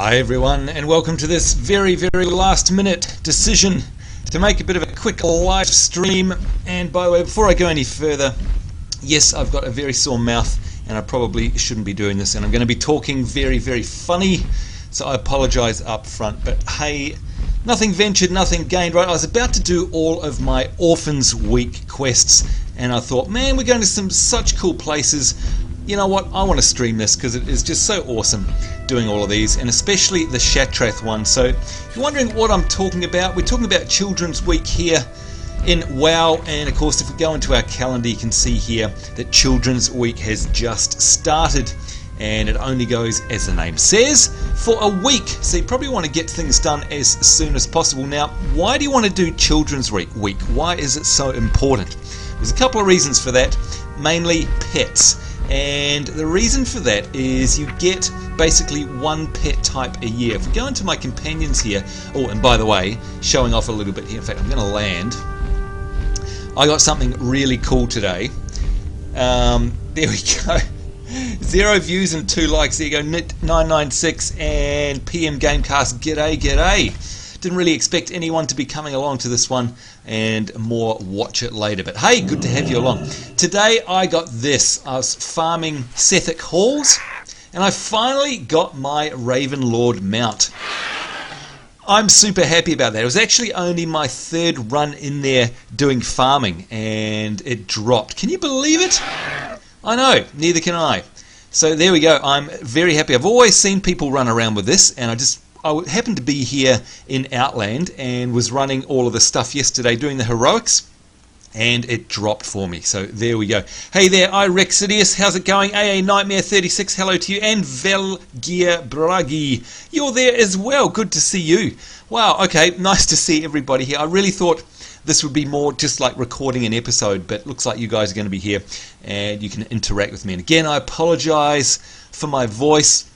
Hi everyone, and welcome to this very last minute decision to make a bit of a quick live stream. And by the way, before I go any further, yes, I've got a very sore mouth and I probably shouldn't be doing this, and I'm going to be talking very funny, so I apologise up front. But hey, nothing ventured, nothing gained, right? I was about to do all of my Orphans Week quests and I thought, man, we're going to some such cool places. You know what, I want to stream this because it is just so awesome doing all of these, and especially the Shattrath one. So if you're wondering what I'm talking about, we're talking about Children's Week here in WoW, and of course if we go into our calendar you can see here that Children's Week has just started, and it only goes, as the name says, for a week. So you probably want to get things done as soon as possible. Now, why do you want to do Children's Week? Why is it so important? There's a couple of reasons for that, mainly pets. And the reason for that is you get basically one pet type a year. If we go into my companions here, oh, and by the way, showing off a little bit here, in fact I'm going to land. I got something really cool today. There we go. 0 views and 2 likes. There you go, Nit996 and PM Gamecast. G'day. Didn't really expect anyone to be coming along to this one, and more watch it later. But hey, good to have you along. Today I got this. I was farming Sethic Halls, and I finally got my Ravenlord mount. I'm super happy about that. It was actually only my 3rd run in there doing farming, and it dropped. Can you believe it? I know, neither can I. So there we go. I'm very happy. I've always seen people run around with this, and I happened to be here in Outland and was running all of the stuff yesterday doing the heroics, and it dropped for me. So there we go. Hey there, iRexidius, how's it going? AA Nightmare 36, hello to you, and Velgear Bragi, you're there as well. Good to see you. Wow, okay, nice to see everybody here. I really thought this would be more just like recording an episode, but looks like you guys are going to be here and you can interact with me. And again, I apologize for my voice.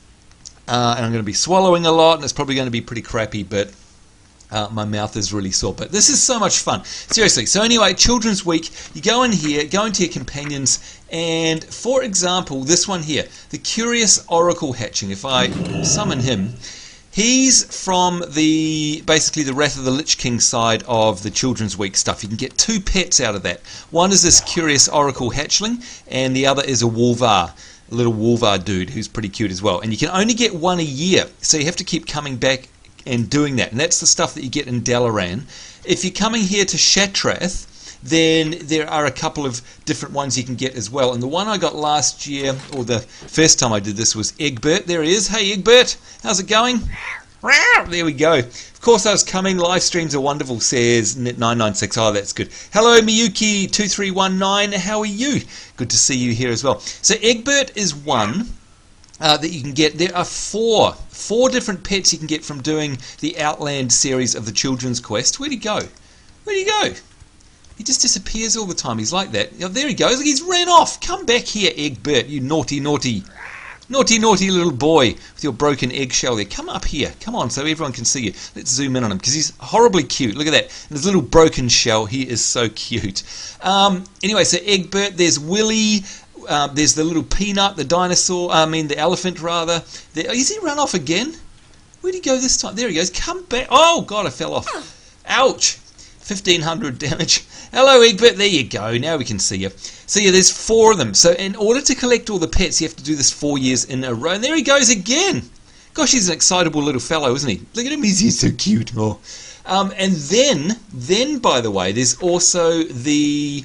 And I'm going to be swallowing a lot, and it's probably going to be pretty crappy, but my mouth is really sore. But this is so much fun. Seriously. So anyway, Children's Week, you go in here, go into your companions, and for example, this one here, the Curious Oracle Hatching. If I summon him, he's from basically the Wrath of the Lich King side of the Children's Week stuff. You can get 2 pets out of that. One is this Curious Oracle Hatchling, and the other is a Wolvar. Little Wolvar dude who's pretty cute as well, and you can only get 1 a year, so you have to keep coming back and doing that, and that's the stuff that you get in Dalaran. If you're coming here to Shattrath, then there are a couple of different ones you can get as well, and the one I got last year, or the first time I did this, was Egbert. There he is. Hey Egbert, how's it going? There we go. Of course I was coming. Live streams are wonderful, says Nit996. Oh, that's good. Hello Miyuki2319, how are you? Good to see you here as well. So Egbert is one that you can get. There are four different pets you can get from doing the Outland series of the Children's Quest. Where'd he go? Where'd he go? He just disappears all the time. He's like that. Oh, there he goes. He's ran off. Come back here, Egbert, you naughty little boy with your broken eggshell there. Come up here. Come on, so everyone can see you. Let's zoom in on him because he's horribly cute. Look at that. And his little broken shell. He is so cute. Anyway, so Egbert, there's Willy, there's the little peanut, the dinosaur, the elephant rather. Is he run off again? Where'd he go this time? There he goes. Come back. Oh, God, I fell off. Ouch. 1500 damage. Hello Egbert, there you go, now we can see you. So yeah, there's 4 of them. So in order to collect all the pets, you have to do this 4 years in a row. And there he goes again. Gosh, he's an excitable little fellow, isn't he? Look at him, he's so cute. Oh. And then, by the way, there's also the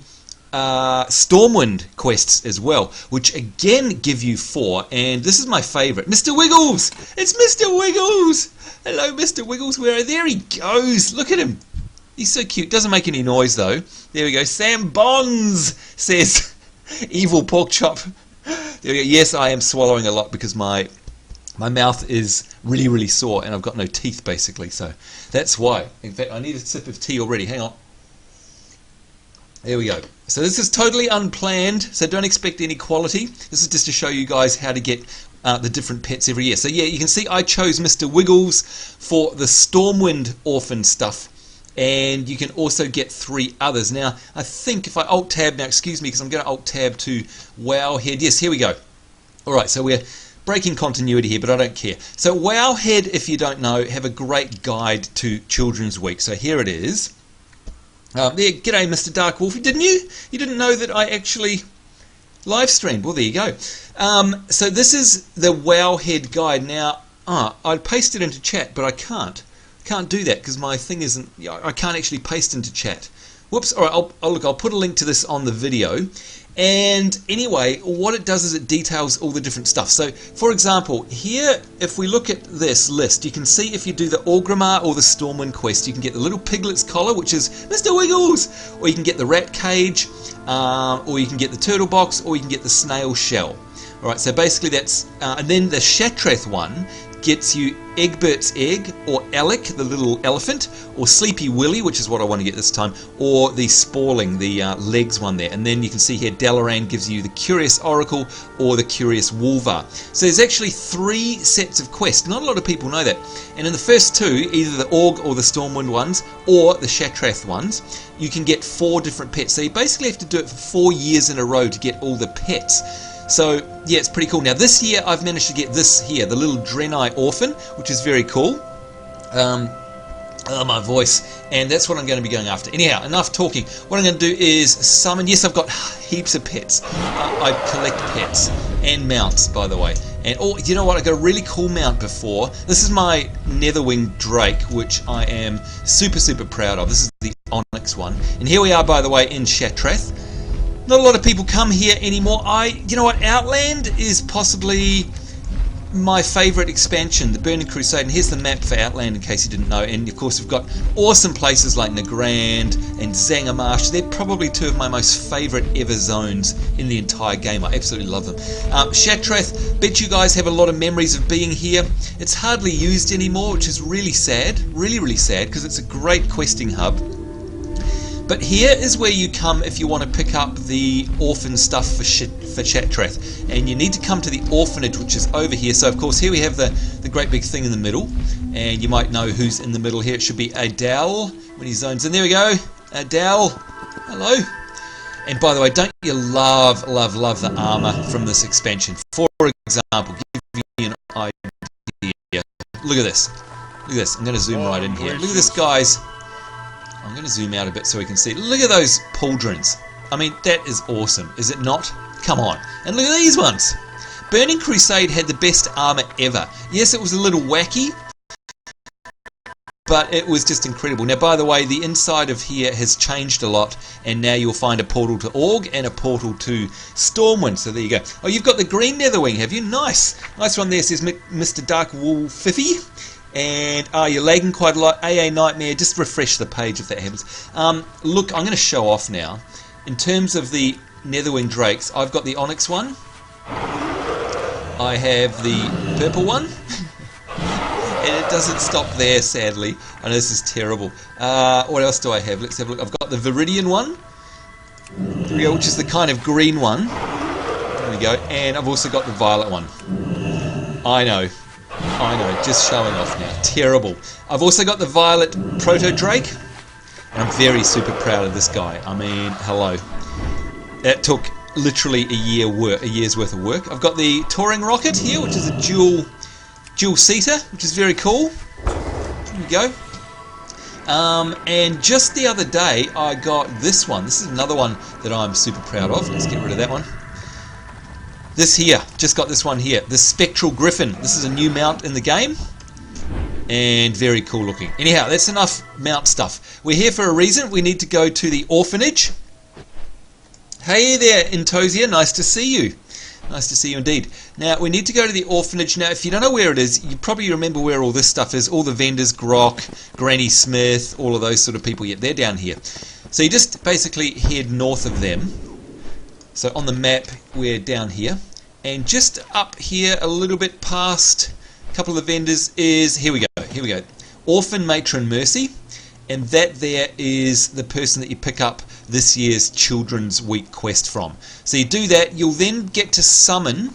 Stormwind quests as well, which again give you 4. And this is my favourite, Mr. Wiggles. It's Mr. Wiggles. Hello, Mr. Wiggles. There he goes. Look at him. He's so cute. Doesn't make any noise though. There we go. SamboNZ says evil pork chop. There we go. Yes, I am swallowing a lot because my mouth is really sore and I've got no teeth basically. So that's why. In fact, I need a sip of tea already. Hang on. There we go. So this is totally unplanned. So don't expect any quality. This is just to show you guys how to get the different pets every year. So yeah, you can see I chose Mr. Wiggles for the Stormwind orphan stuff. And you can also get 3 others. Now, I think if I Alt-Tab, now excuse me because I'm going to Alt-Tab to WoW Head. Yes, here we go. Alright, so we're breaking continuity here, but I don't care. So Wowhead, if you don't know, have a great guide to Children's Week. So here it is. There, g'day Mr. Dark Wolf. Didn't you? You didn't know that I actually live streamed? Well, there you go. So this is the Wowhead guide. Now, I'd paste it into chat, but I can't. Can't do that because my thing isn't. I can't actually paste into chat. Whoops. All right. I'll put a link to this on the video. And anyway, what it does is it details all the different stuff. So, for example, here, if we look at this list, you can see if you do the Orgrimmar or the Stormwind quest, you can get the little piglet's collar, which is Mr. Wiggles, or you can get the rat cage, or you can get the turtle box, or you can get the snail shell. All right, so basically that's, and then the Shattrath one gets you Egbert's egg, or Alec, the little elephant, or Sleepy Willy, which is what I want to get this time, or the Sporling, the legs one there. And then you can see here Dalaran gives you the Curious Oracle or the Curious Wolvar. So there's actually 3 sets of quests. Not a lot of people know that. And in the first 2, either the Org or the Stormwind ones, or the Shattrath ones, you can get 4 different pets. So you basically have to do it for 4 years in a row to get all the pets. So, yeah, it's pretty cool. Now, this year, I've managed to get this here, the little Draenei Orphan, which is very cool. Oh, my voice. And that's what I'm going to be going after. Anyhow, enough talking. What I'm going to do is summon. Yes, I've got heaps of pets. I collect pets and mounts, by the way. And, oh, you know what? I got a really cool mount before. This is my Netherwing Drake, which I am super, super proud of. This is the Onyx one. And here we are, by the way, in Shattrath. Not a lot of people come here anymore. You know what, Outland is possibly my favourite expansion, the Burning Crusade, and here's the map for Outland in case you didn't know. And of course we've got awesome places like Nagrand and Zangarmarsh. They're probably 2 of my most favourite ever zones in the entire game. I absolutely love them. Shattrath, bet you guys have a lot of memories of being here. It's hardly used anymore, which is really sad, really sad, because it's a great questing hub. But here is where you come if you want to pick up the orphan stuff for Shattrath. And you need to come to the orphanage, which is over here. So, of course, here we have the great big thing in the middle. And you might know who's in the middle here. It should be Adal when he zones in. There we go. Adal. Hello. And by the way, don't you love the armor from this expansion? For example, give you an idea. Look at this. Look at this. I'm going to zoom right in here. Look at this, guys. I'm going to zoom out a bit so we can see. Look at those pauldrons. I mean, that is awesome, is it not? Come on. And look at these ones. Burning Crusade had the best armor ever. Yes, it was a little wacky, but it was just incredible. Now, by the way, the inside of here has changed a lot, and now you'll find a portal to Org and a portal to Stormwind. So there you go. Oh, you've got the green Netherwing, have you? Nice. Nice one there, says Mr. Dark Wolfiffy. And you're lagging quite a lot. AA Nightmare, just refresh the page if that happens. Look, I'm going to show off now. In terms of the Netherwing Drakes, I've got the Onyx one. I have the purple one. And it doesn't stop there, sadly. I know this is terrible. What else do I have? Let's have a look. I've got the Viridian one. There we go, which is the kind of green one. There we go. And I've also got the violet one. I know, just showing off now. Terrible. I've also got the Violet Proto Drake, and I'm very super proud of this guy. I mean, hello. That took literally a year's worth of work. I've got the Touring Rocket here, which is a dual seater, which is very cool. There we go. And just the other day, I got this one. This is another one that I'm super proud of. Let's get rid of that one. This here, just got this one here, the Spectral Griffin. This is a new mount in the game, and very cool looking. Anyhow, that's enough mount stuff. We're here for a reason. We need to go to the orphanage. Hey there, Intosia, nice to see you. Nice to see you indeed. Now, we need to go to the orphanage. Now, if you don't know where it is, you probably remember where all this stuff is. All the vendors, Grok, Granny Smith, all of those sort of people. Yeah, they're down here. So you just basically head north of them. So on the map, we're down here. And just up here, a little bit past a couple of the vendors is, here we go. Orphan Matron Mercy. And that there is the person that you pick up this year's Children's Week quest from. So you do that, you'll then get to summon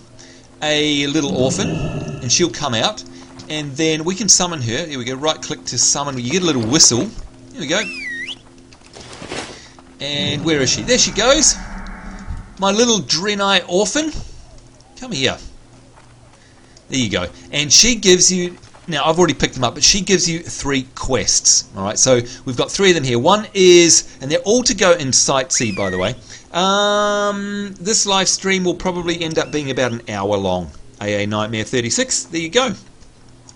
a little orphan, and she'll come out. And then we can summon her. Here we go, right click to summon. You get a little whistle. Here we go. And where is she? There she goes. My little Draenei orphan. Come here. There you go. And she gives you, now I've already picked them up, but she gives you 3 quests. Alright, so we've got 3 of them here. One is, and they're all to go in Sightsee, by the way. This live stream will probably end up being about an hour long. AA Nightmare 36, there you go.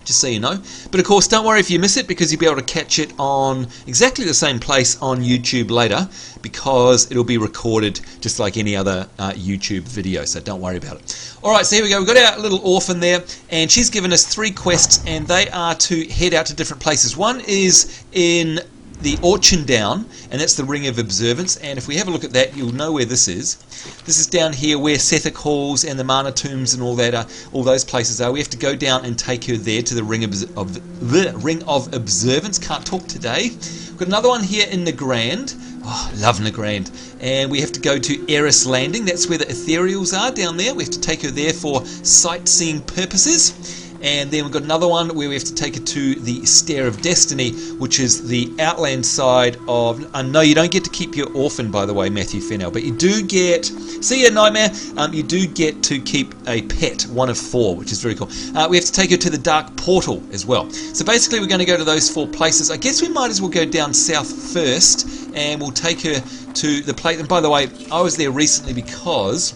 Just so you know. But of course, don't worry if you miss it, because you'll be able to catch it on exactly the same place on YouTube later, because it'll be recorded just like any other YouTube video, so don't worry about it. Alright, so here we go. We've got our little orphan there, and she's given us 3 quests, and they are to head out to different places. One is in the Orchard down, and that's the Ring of Observance, and if we have a look at that, you'll know where this is. This is down here where Shattrath Halls and the Mana Tombs and all that are, all those places are. We have to go down and take her there to the Ring of Observance. Can't talk today. We've got another one here in Nagrand. Oh, love Nagrand. And we have to go to Aeris Landing. That's where the ethereals are down there. We have to take her there for sightseeing purposes. And then we've got another one where we have to take her to the Stair of Destiny, which is the outland side of... no, you don't get to keep your orphan, by the way, Matthew Fennell, but you do get... See ya, Nightmare! You do get to keep a pet, one of 4, which is very cool. We have to take her to the Dark Portal as well. So basically we're going to go to those 4 places. I guess we might as well go down south first, and we'll take her to the place... And by the way, I was there recently because...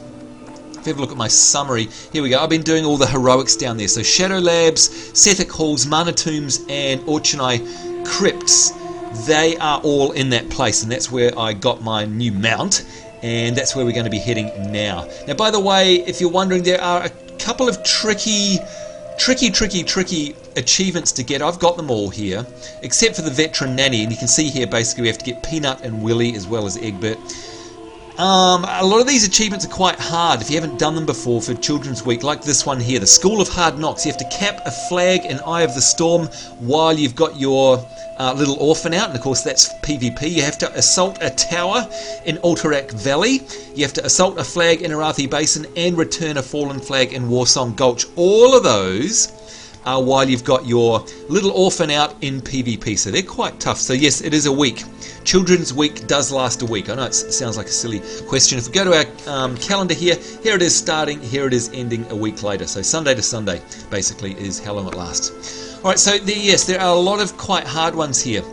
If you have a look at my summary, here we go. I've been doing all the heroics down there. So Shadow Labs, Shattrath Halls, Mana Tombs, and Orchard Crypts. They are all in that place, and that's where I got my new mount, and that's where we're going to be heading now. Now, by the way, if you're wondering, there are a couple of tricky achievements to get. I've got them all here, except for the Veteran Nanny, and you can see here basically we have to get Peanut and Willy as well as Egbert. A lot of these achievements are quite hard if you haven't done them before for Children's Week, like this one here, the School of Hard Knocks. You have to cap a flag in Eye of the Storm while you've got your little orphan out, and of course that's PvP. You have to assault a tower in Alterac Valley. You have to assault a flag in Arathi Basin and return a fallen flag in Warsong Gulch. All of those are while you've got your little orphan out in PvP, so they're quite tough. So yes, it is a week. Children's Week does last a week. I know it sounds like a silly question. If we go to our calendar here it is starting, here it is ending a week later. So Sunday to Sunday basically is how long it lasts. Alright, so yes, there are a lot of quite hard ones here.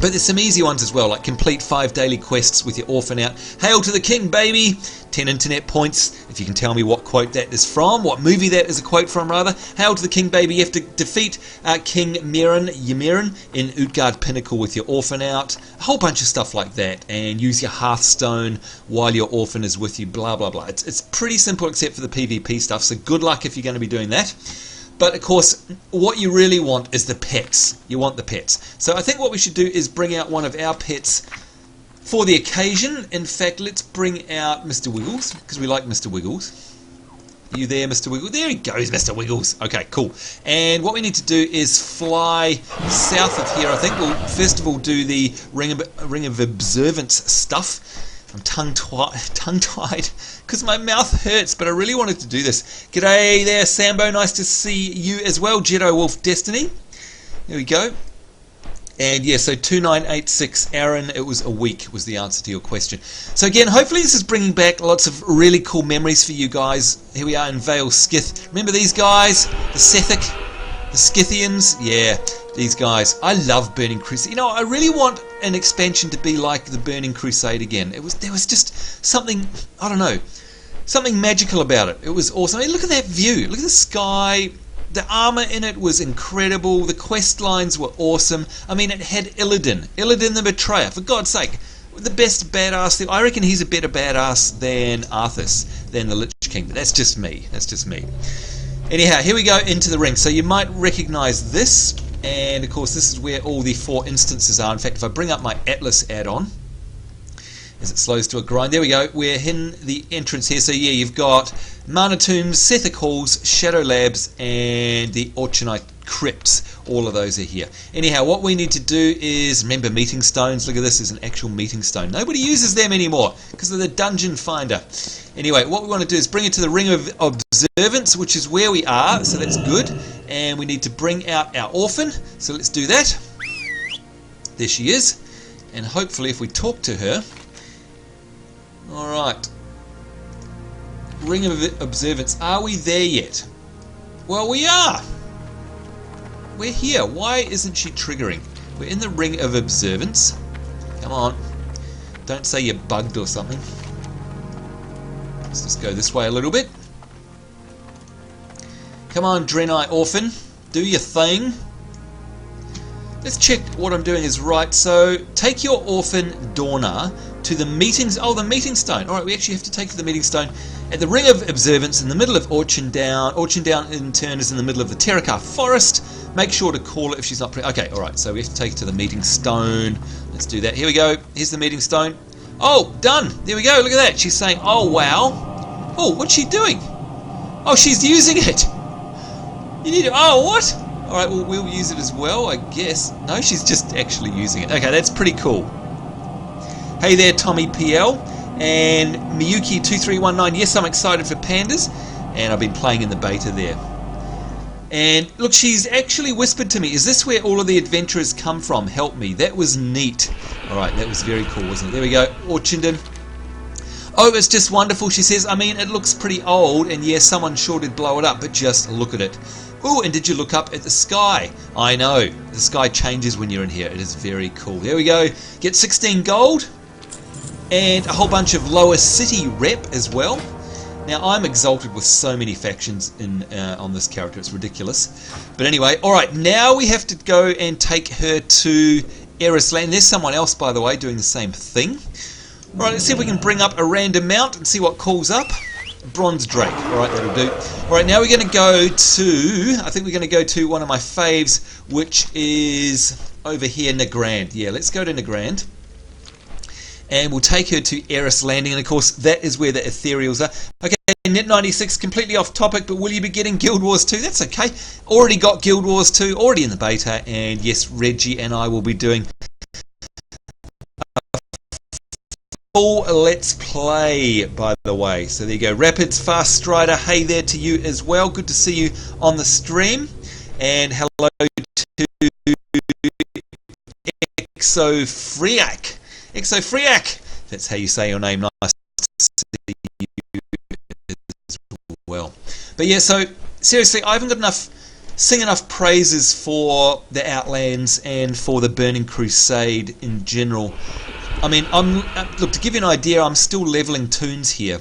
But there's some easy ones as well, like complete 5 daily quests with your orphan out. Hail to the king, baby! 10 internet points, if you can tell me what quote that is from, what movie that is a quote from, rather. Hail to the king, baby! You have to defeat King Ymirin in Utgard Pinnacle with your orphan out. A whole bunch of stuff like that, and use your Hearthstone while your orphan is with you, blah, blah, blah. It's pretty simple except for the PvP stuff, so good luck if you're going to be doing that. But of course, what you really want is the pets. You want the pets. So I think what we should do is bring out one of our pets for the occasion. In fact, let's bring out Mr. Wiggles, because we like Mr. Wiggles. Are you there, Mr. Wiggles? There he goes, Mr. Wiggles. Okay, cool. And what we need to do is fly south of here. I think we'll first of all do the Ring of Observance stuff. I'm tongue-tied because my mouth hurts, but I really wanted to do this. G'day there, Sambo. Nice to see you as well, Jedi Wolf Destiny. There we go. And yeah, so 2986, Aaron, it was a week was the answer to your question. So again, hopefully this is bringing back lots of really cool memories for you guys. Here we are in Vale Skith. Remember these guys? The Sethik? The Scythians? Yeah, these guys. I love Burning Crusade. You know, I really want an expansion to be like the Burning Crusade again. There was just something, I don't know, something magical about it. It was awesome. I mean, look at that view. Look at the sky. The armor in it was incredible. The quest lines were awesome. I mean, it had Illidan the Betrayer, for God's sake. The best badass. I reckon he's a better badass than Arthas, than the Lich King. But that's just me. That's just me. Anyhow, here we go into the ring. So you might recognize this, and of course this is where all the 4 instances are. In fact, if I bring up my Atlas add-on, as it slows to a grind, there we go, we're in the entrance here. So yeah, you've got Mana Tombs, Shattrath Halls, Shadow Labs, and the Orchard Crypts. All of those are here. Anyhow, what we need to do is, remember meeting stones, look at this, is an actual meeting stone. Nobody uses them anymore because of the dungeon finder. Anyway, what we want to do is bring it to the Ring of Observance, which is where we are, so that's good. And we need to bring out our orphan, so let's do that. There she is. And hopefully if we talk to her... Alright. Ring of Observance, are we there yet? Well, we are. We're here. Why isn't she triggering? We're in the ring of observance. Come on. Don't say you're bugged or something. Let's just go this way a little bit. Come on, Draenei Orphan. Do your thing. Let's check what I'm doing is right. So, take your Orphan Dornar to the meetings. Oh, the meeting stone. Alright, we actually have to take to the meeting stone at the Ring of Observance in the middle of Orchin Down. Orchin Down, in turn, is in the middle of the Terokkar Forest. Make sure to call it if she's not... Okay, alright, so we have to take her to the meeting stone. Let's do that. Here we go. Here's the meeting stone. Oh, done. There we go. Look at that. She's saying, oh, wow. Oh, what's she doing? Oh, she's using it. You need to... Oh, what? Alright, well, we'll use it as well, I guess. No, she's just actually using it. Okay, that's pretty cool. Hey there, Tommy PL. And Miyuki2319. Yes, I'm excited for Pandas. And I've been playing in the beta there. And look, she's actually whispered to me, is this where all of the adventurers come from? Help me. That was neat. Alright, that was very cool, wasn't it? There we go. Orchinden. Oh, it's just wonderful, she says. I mean, it looks pretty old, and yes, someone sure did blow it up, but just look at it. Oh, and did you look up at the sky? I know. The sky changes when you're in here. It is very cool. There we go. Get 16 gold. And a whole bunch of lower city rep as well. Now, I'm exalted with so many factions in on this character. It's ridiculous. But anyway, alright, now we have to go and take her to Aeris Land. There's someone else, by the way, doing the same thing. Alright, let's see if we can bring up a random mount and see what calls up. Bronze Drake. Alright, that'll do. Alright, now we're going to go to... I think we're going to go to one of my faves, which is over here, Nagrand. Yeah, let's go to Nagrand. And we'll take her to Aeris Landing, and of course that is where the ethereals are. Okay, Net96, completely off topic, but will you be getting Guild Wars 2? That's okay. Already got Guild Wars 2, already in the beta, and yes, Reggie and I will be doing a full Let's Play, by the way. So there you go. Rapids Fast Strider, hey there to you as well. Good to see you on the stream. And hello to Exofriak. Exofriak, that's how you say your name. Nice to see you as well. But yeah, so seriously, I haven't got enough praises for the Outlands and for the Burning Crusade in general. I mean, look, to give you an idea, I'm still leveling toons here.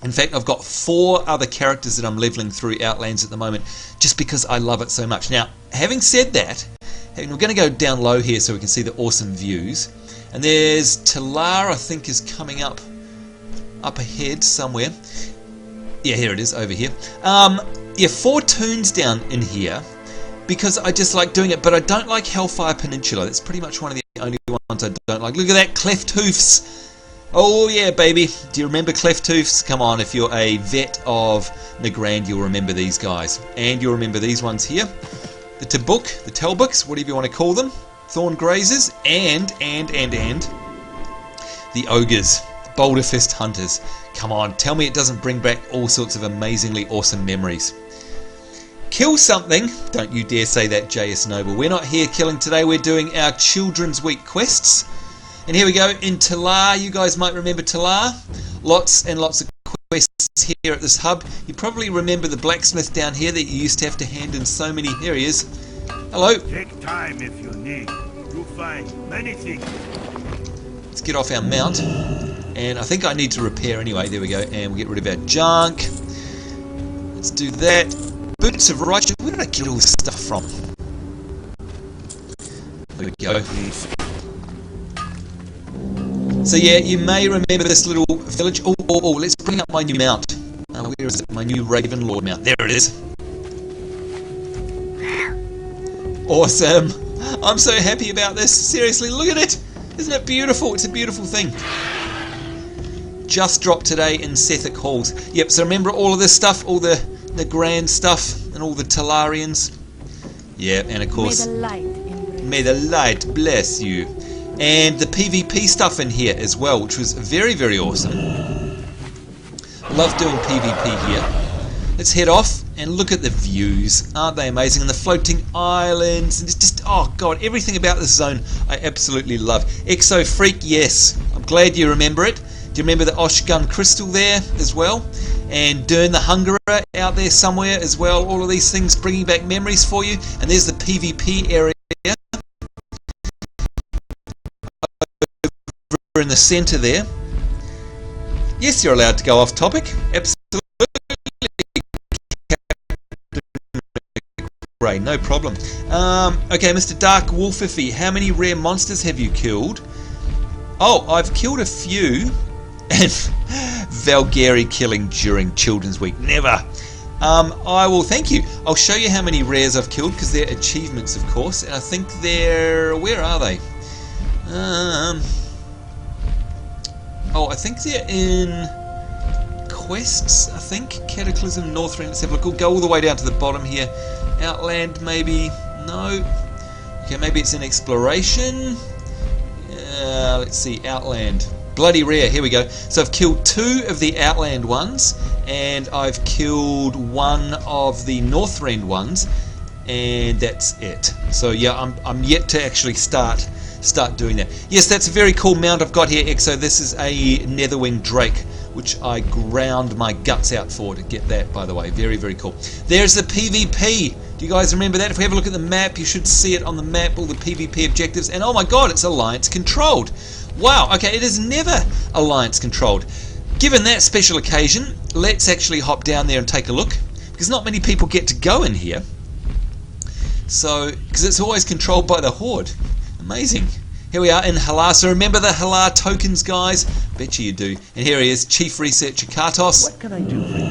In fact, I've got 4 other characters that I'm leveling through Outlands at the moment, just because I love it so much. Now, having said that, we're going to go down low here so we can see the awesome views. And there's Talar, I think, is coming up ahead somewhere. Yeah, here it is, over here. Yeah, 4 toons down in here, because I just like doing it, but I don't like Hellfire Peninsula. That's pretty much one of the only ones I don't like. Look at that, Cleft Hoofs. Oh yeah, baby. Do you remember Cleft Hoofs? Come on, if you're a vet of Nagrand, you'll remember these guys. And you'll remember these ones here. The Tabuk, the Telbuks, whatever you want to call them. Thorn Grazers, and the Ogres, Boulder Fist Hunters. Come on, tell me it doesn't bring back all sorts of amazingly awesome memories. Kill something? Don't you dare say that, JS Noble. We're not here killing today, we're doing our Children's Week quests. And here we go, in Talar, you guys might remember Talar. Lots and lots of quests here at this hub. You probably remember the blacksmith down here that you used to have to hand in so many... There he is. Hello. Take time if you need. You'll find many things. Let's get off our mount. And I think I need to repair anyway. There we go. And we'll get rid of our junk. Let's do that. Boots of Righteousness. Where did I get all this stuff from? There we go. So yeah, you may remember this little village. Oh, let's bring up my new mount. Where is it? My new Raven Lord mount. There it is. Awesome. I'm so happy about this. Seriously, look at it. Isn't it beautiful? It's a beautiful thing. Just dropped today in Sethic Halls. Yep, so remember all of this stuff, all the Nagrand stuff, and all the Talarians? Yeah, and of course, may the light bless you. And the PvP stuff in here as well, which was very, very awesome. Love doing PvP here. Let's head off and look at the views. Aren't they amazing? And the floating islands. And it's just, oh god, everything about this zone I absolutely love. Exo Freak, yes. I'm glad you remember it. Do you remember the Oshgun crystal there as well? and Dern the Hungerer out there somewhere as well. All of these things bringing back memories for you. And there's the PvP area over in the centre there. Yes, you're allowed to go off topic. Absolutely. No problem. Okay, Mr. Dark Wolfify, how many rare monsters have you killed? Oh, I've killed a few. And Valgari killing during Children's Week. Never. I will, thank you. I'll show you how many rares I've killed, because they're achievements, of course. And I think they're... where are they? Oh, I think they're in quests, I think. Cataclysm, Northrend, let's have a look. We'll go all the way down to the bottom here. Outland, maybe? No. Okay, maybe it's in exploration. Let's see, Outland. Bloody rare, here we go. So I've killed 2 of the Outland ones, and I've killed 1 of the Northrend ones, and that's it. So yeah, I'm yet to actually start doing that. Yes, that's a very cool mount I've got here, Exo. This is a Netherwing Drake, which I ground my guts out for to get that, by the way. Very, very cool. There's the PvP. Do you guys remember that? If we have a look at the map, you should see it on the map, all the PvP objectives. And oh my god, it's Alliance controlled. Wow, okay, it is never Alliance controlled. Given that special occasion, let's actually hop down there and take a look, because not many people get to go in here. So, because it's always controlled by the Horde. Amazing. Here we are in Halar. So remember the Halar tokens, guys? Bet you do. And here he is, Chief Researcher Kartos. What can I do for you?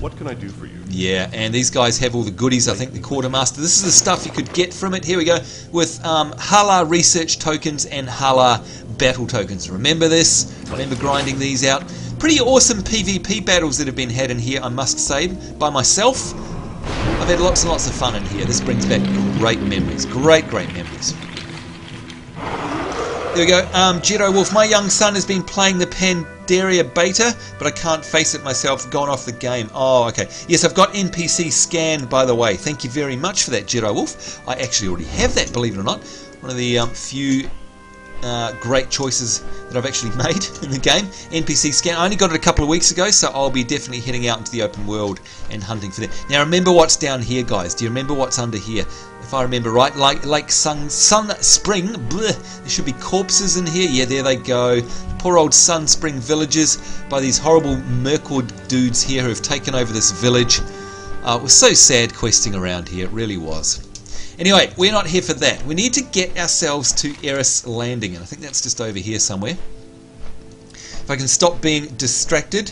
What can I do for you? Yeah, and these guys have all the goodies. I think the Quartermaster. This is the stuff you could get from it. Here we go with Halar Research tokens and Halar Battle tokens. Remember this? Remember grinding these out? Pretty awesome PvP battles that have been had in here, I must say, by myself. I've had lots and lots of fun in here. This brings back great memories. Great memories. There we go. Jedi Wolf, my young son has been playing the Pandaria beta, but I can't face it myself. Gone off the game. Oh, okay. Yes, I've got NPC scanned, by the way. Thank you very much for that, Jedi Wolf. I actually already have that, believe it or not. One of the few great choices that I've actually made in the game. NPC scan. I only got it a couple of weeks ago, so I'll be definitely heading out into the open world and hunting for that. Now remember what's down here, guys. Do you remember what's under here? If I remember right, like Sun Spring, bleh, there should be corpses in here. Yeah, there they go. Poor old Sun Spring villages by these horrible Mirkwood dudes here who have taken over this village. It was so sad questing around here, it really was. Anyway, we're not here for that. We need to get ourselves to Aeris Landing, and I think that's just over here somewhere. If I can stop being distracted.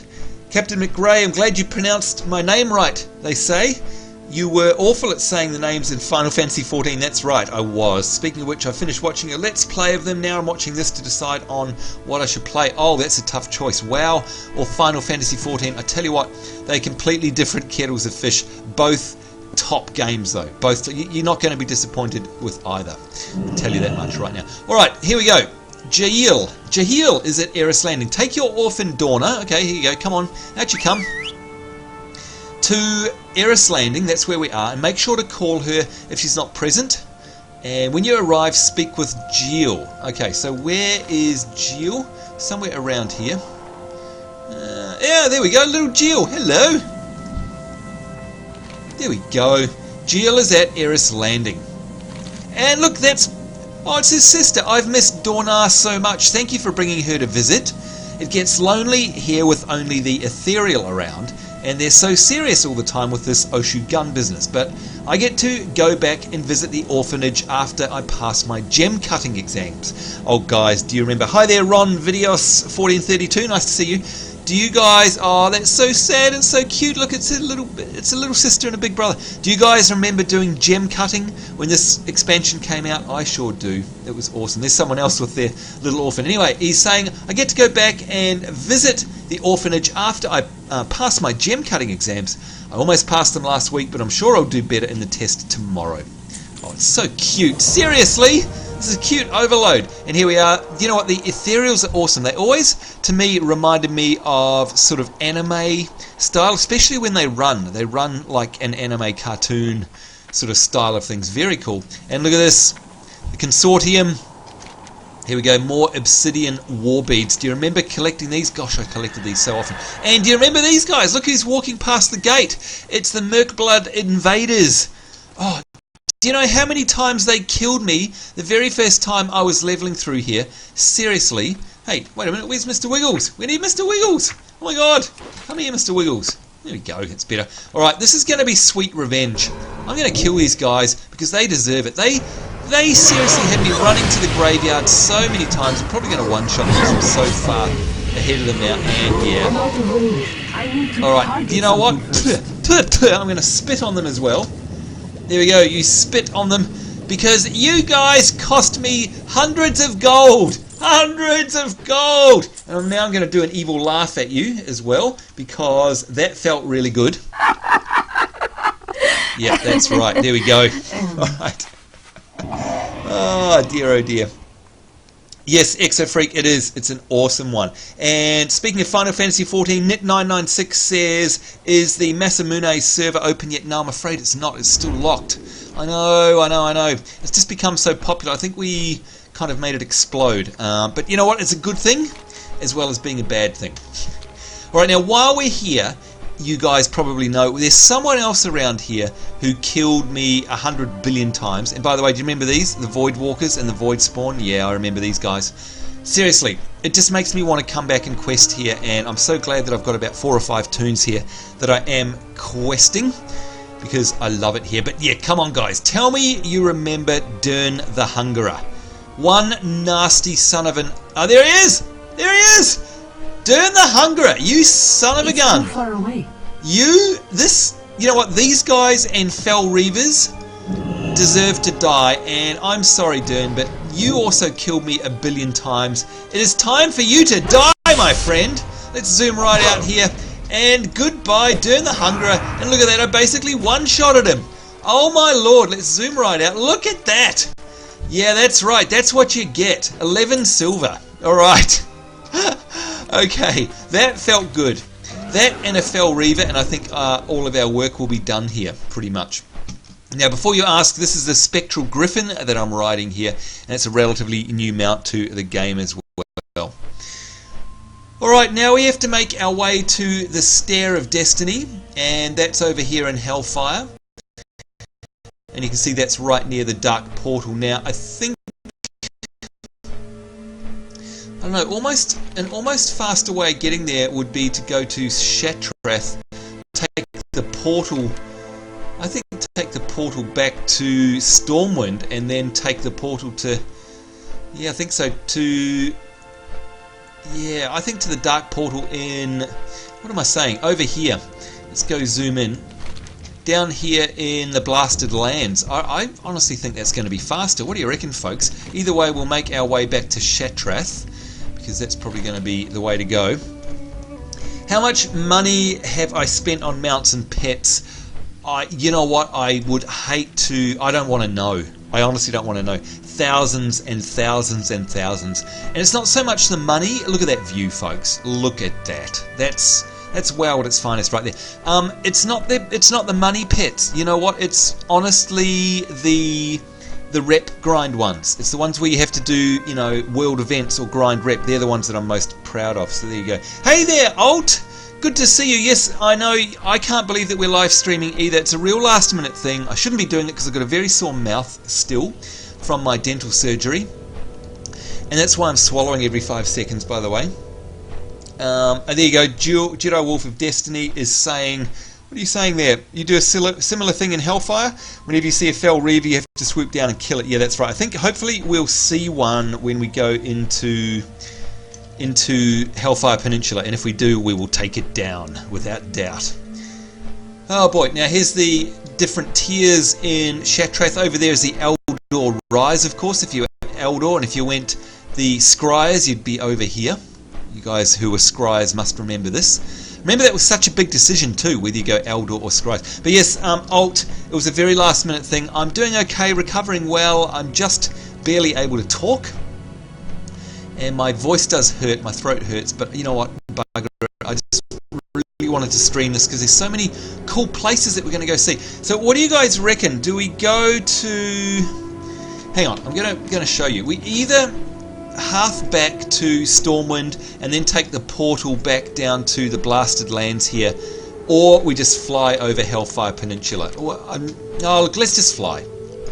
Captain McRae, I'm glad you pronounced my name right, they say. You were awful at saying the names in Final Fantasy XIV. That's right, I was. Speaking of which, I finished watching a Let's Play of them. Now I'm watching this to decide on what I should play. Oh, that's a tough choice. WoW or Final Fantasy XIV. I tell you what, they're completely different kettles of fish. Both top games though. Both. You're not going to be disappointed with either. I'll tell you that much right now. Alright, here we go. Jahil is at Aeris Landing. Take your orphan Dorna. Okay, here you go. Come on. Out you come. To Aeris Landing, that's where we are, and make sure to call her if she's not present. And when you arrive, speak with Jill. Okay, so where is Jill? Somewhere around here. Yeah, there we go, little Jill. Hello. There we go. Jill is at Aeris Landing. And look, that's... oh, it's his sister. I've missed Dorna so much. Thank you for bringing her to visit. It gets lonely here with only the ethereal around. And they're so serious all the time with this Oshu gun business. But I get to go back and visit the orphanage after I pass my gem cutting exams. Oh guys, do you remember? Hi there, Ron Videos 1432. Nice to see you. Do you guys? Oh, that's so sad and so cute. Look, it's a little sister and a big brother. Do you guys remember doing gem cutting when this expansion came out? I sure do. It was awesome. There's someone else with their little orphan. Anyway, he's saying I get to go back and visit the orphanage after I pass my gem cutting exams. I almost passed them last week, but I'm sure I'll do better in the test tomorrow. Oh, it's so cute. Seriously? This is a cute overload. And here we are. You know what? The ethereals are awesome. They always, to me, reminded me of sort of anime style, especially when they run. They run like an anime cartoon sort of style of things. Very cool. And look at this. The consortium Here we go, more obsidian war beads. Do you remember collecting these? Gosh, I collected these so often. And do you remember these guys? Look who's walking past the gate. It's the Merkblood invaders. Oh, do you know how many times they killed me the very first time I was leveling through here? Seriously. Hey, wait a minute, where's Mr. Wiggles? We need Mr. Wiggles. Oh my god. Come here, Mr. Wiggles. There we go, it's better. Alright, this is going to be sweet revenge. I'm going to kill these guys because they deserve it. They seriously had me running to the graveyard so many times. I'm probably going to one-shot because I'm so far ahead of them now. And yeah. Alright, do you know what? I'm going to spit on them as well. There we go, you spit on them because you guys cost me hundreds of gold. Hundreds of gold! And now I'm going to do an evil laugh at you as well because that felt really good. Yeah, that's right. There we go. Alright. Oh dear, oh dear. Yes, Exofreak, it is. It's an awesome one. And speaking of Final Fantasy XIV, Nit996 says, is the Masamune server open yet? No, I'm afraid it's not. It's still locked. I know. It's just become so popular. I think we kind of made it explode. But you know what? It's a good thing as well as being a bad thing. Alright, now while we're here, you guys probably know there's someone else around here who killed me 100 billion times. And by the way, do you remember these? The Void Walkers and the Void Spawn? Yeah, I remember these guys. Seriously, it just makes me want to come back and quest here, and I'm so glad that I've got about 4 or 5 toons here that I am questing because I love it here. But yeah, come on guys, tell me you remember Dern the Hungerer. One nasty son of an... Oh, there he is! There he is! Dern the Hungerer, you son of a gun. So far away. You know what, these guys and Fell Reavers deserve to die, and I'm sorry Dern, but you also killed me 1 billion times. It is time for you to die, my friend. Let's zoom right out here, and goodbye Dern the Hungerer, and look at that, I basically one-shotted him. Oh my lord, let's zoom right out, look at that. Yeah, that's right, that's what you get, 11 silver, alright. Okay, that felt good. That and a Fell Reaver, and I think all of our work will be done here, pretty much. Now, before you ask, this is the Spectral Griffin that I'm riding here, and it's a relatively new mount to the game as well. Alright, now we have to make our way to the Stair of Destiny, and that's over here in Hellfire. And you can see that's right near the Dark Portal. Now, I think... I don't know, an almost faster way of getting there would be to go to Shattrath, take the portal, I think take the portal back to Stormwind, and then take the portal to, yeah, I think so, to, yeah, I think to the Dark Portal in, what am I saying, over here. Let's go zoom in. Down here in the Blasted Lands. I honestly think that's going to be faster. What do you reckon, folks? Either way, we'll make our way back to Shattrath, because that's probably going to be the way to go. How much money have I spent on mounts and pets? You know what, I would hate to, I don't want to know. I honestly don't want to know. Thousands and thousands and thousands. And it's not so much the money. Look at that view, folks. Look at that. That's WoW at its finest right there. It's not the money pets. You know what? It's honestly the rep grind ones. It's the ones where you have to do, you know, world events or grind rep. They're the ones that I'm most proud of. So there you go. Hey there, Alt! Good to see you. Yes, I know, I can't believe that we're live streaming either. It's a real last minute thing. I shouldn't be doing it because I've got a very sore mouth still from my dental surgery. And that's why I'm swallowing every 5 seconds, by the way. And there you go. Jedi Wolf of Destiny is saying... What are you saying there? You do a similar thing in Hellfire? Whenever you see a Fell Reaver, you have to swoop down and kill it. Yeah, that's right. I think hopefully we'll see one when we go into Hellfire Peninsula, and if we do, we will take it down, without doubt. Oh boy, now here's the different tiers in Shattrath. Over there is the Eldor Rise, of course, if you went Eldor, and if you went the Scryers, you'd be over here. You guys who are Scryers must remember this. Remember, that was such a big decision too, whether you go Eldor or Scryers. But yes, Alt, it was a very last minute thing. I'm doing okay, recovering well. I'm just barely able to talk. And my voice does hurt, my throat hurts, but you know what, bugger it. I just really wanted to stream this because there's so many cool places that we're going to go see. So what do you guys reckon? Do we go to... Hang on, I'm going to show you. We either half back to Stormwind and then take the portal back down to the Blasted Lands here, or we just fly over Hellfire Peninsula. Oh, look, let's just fly.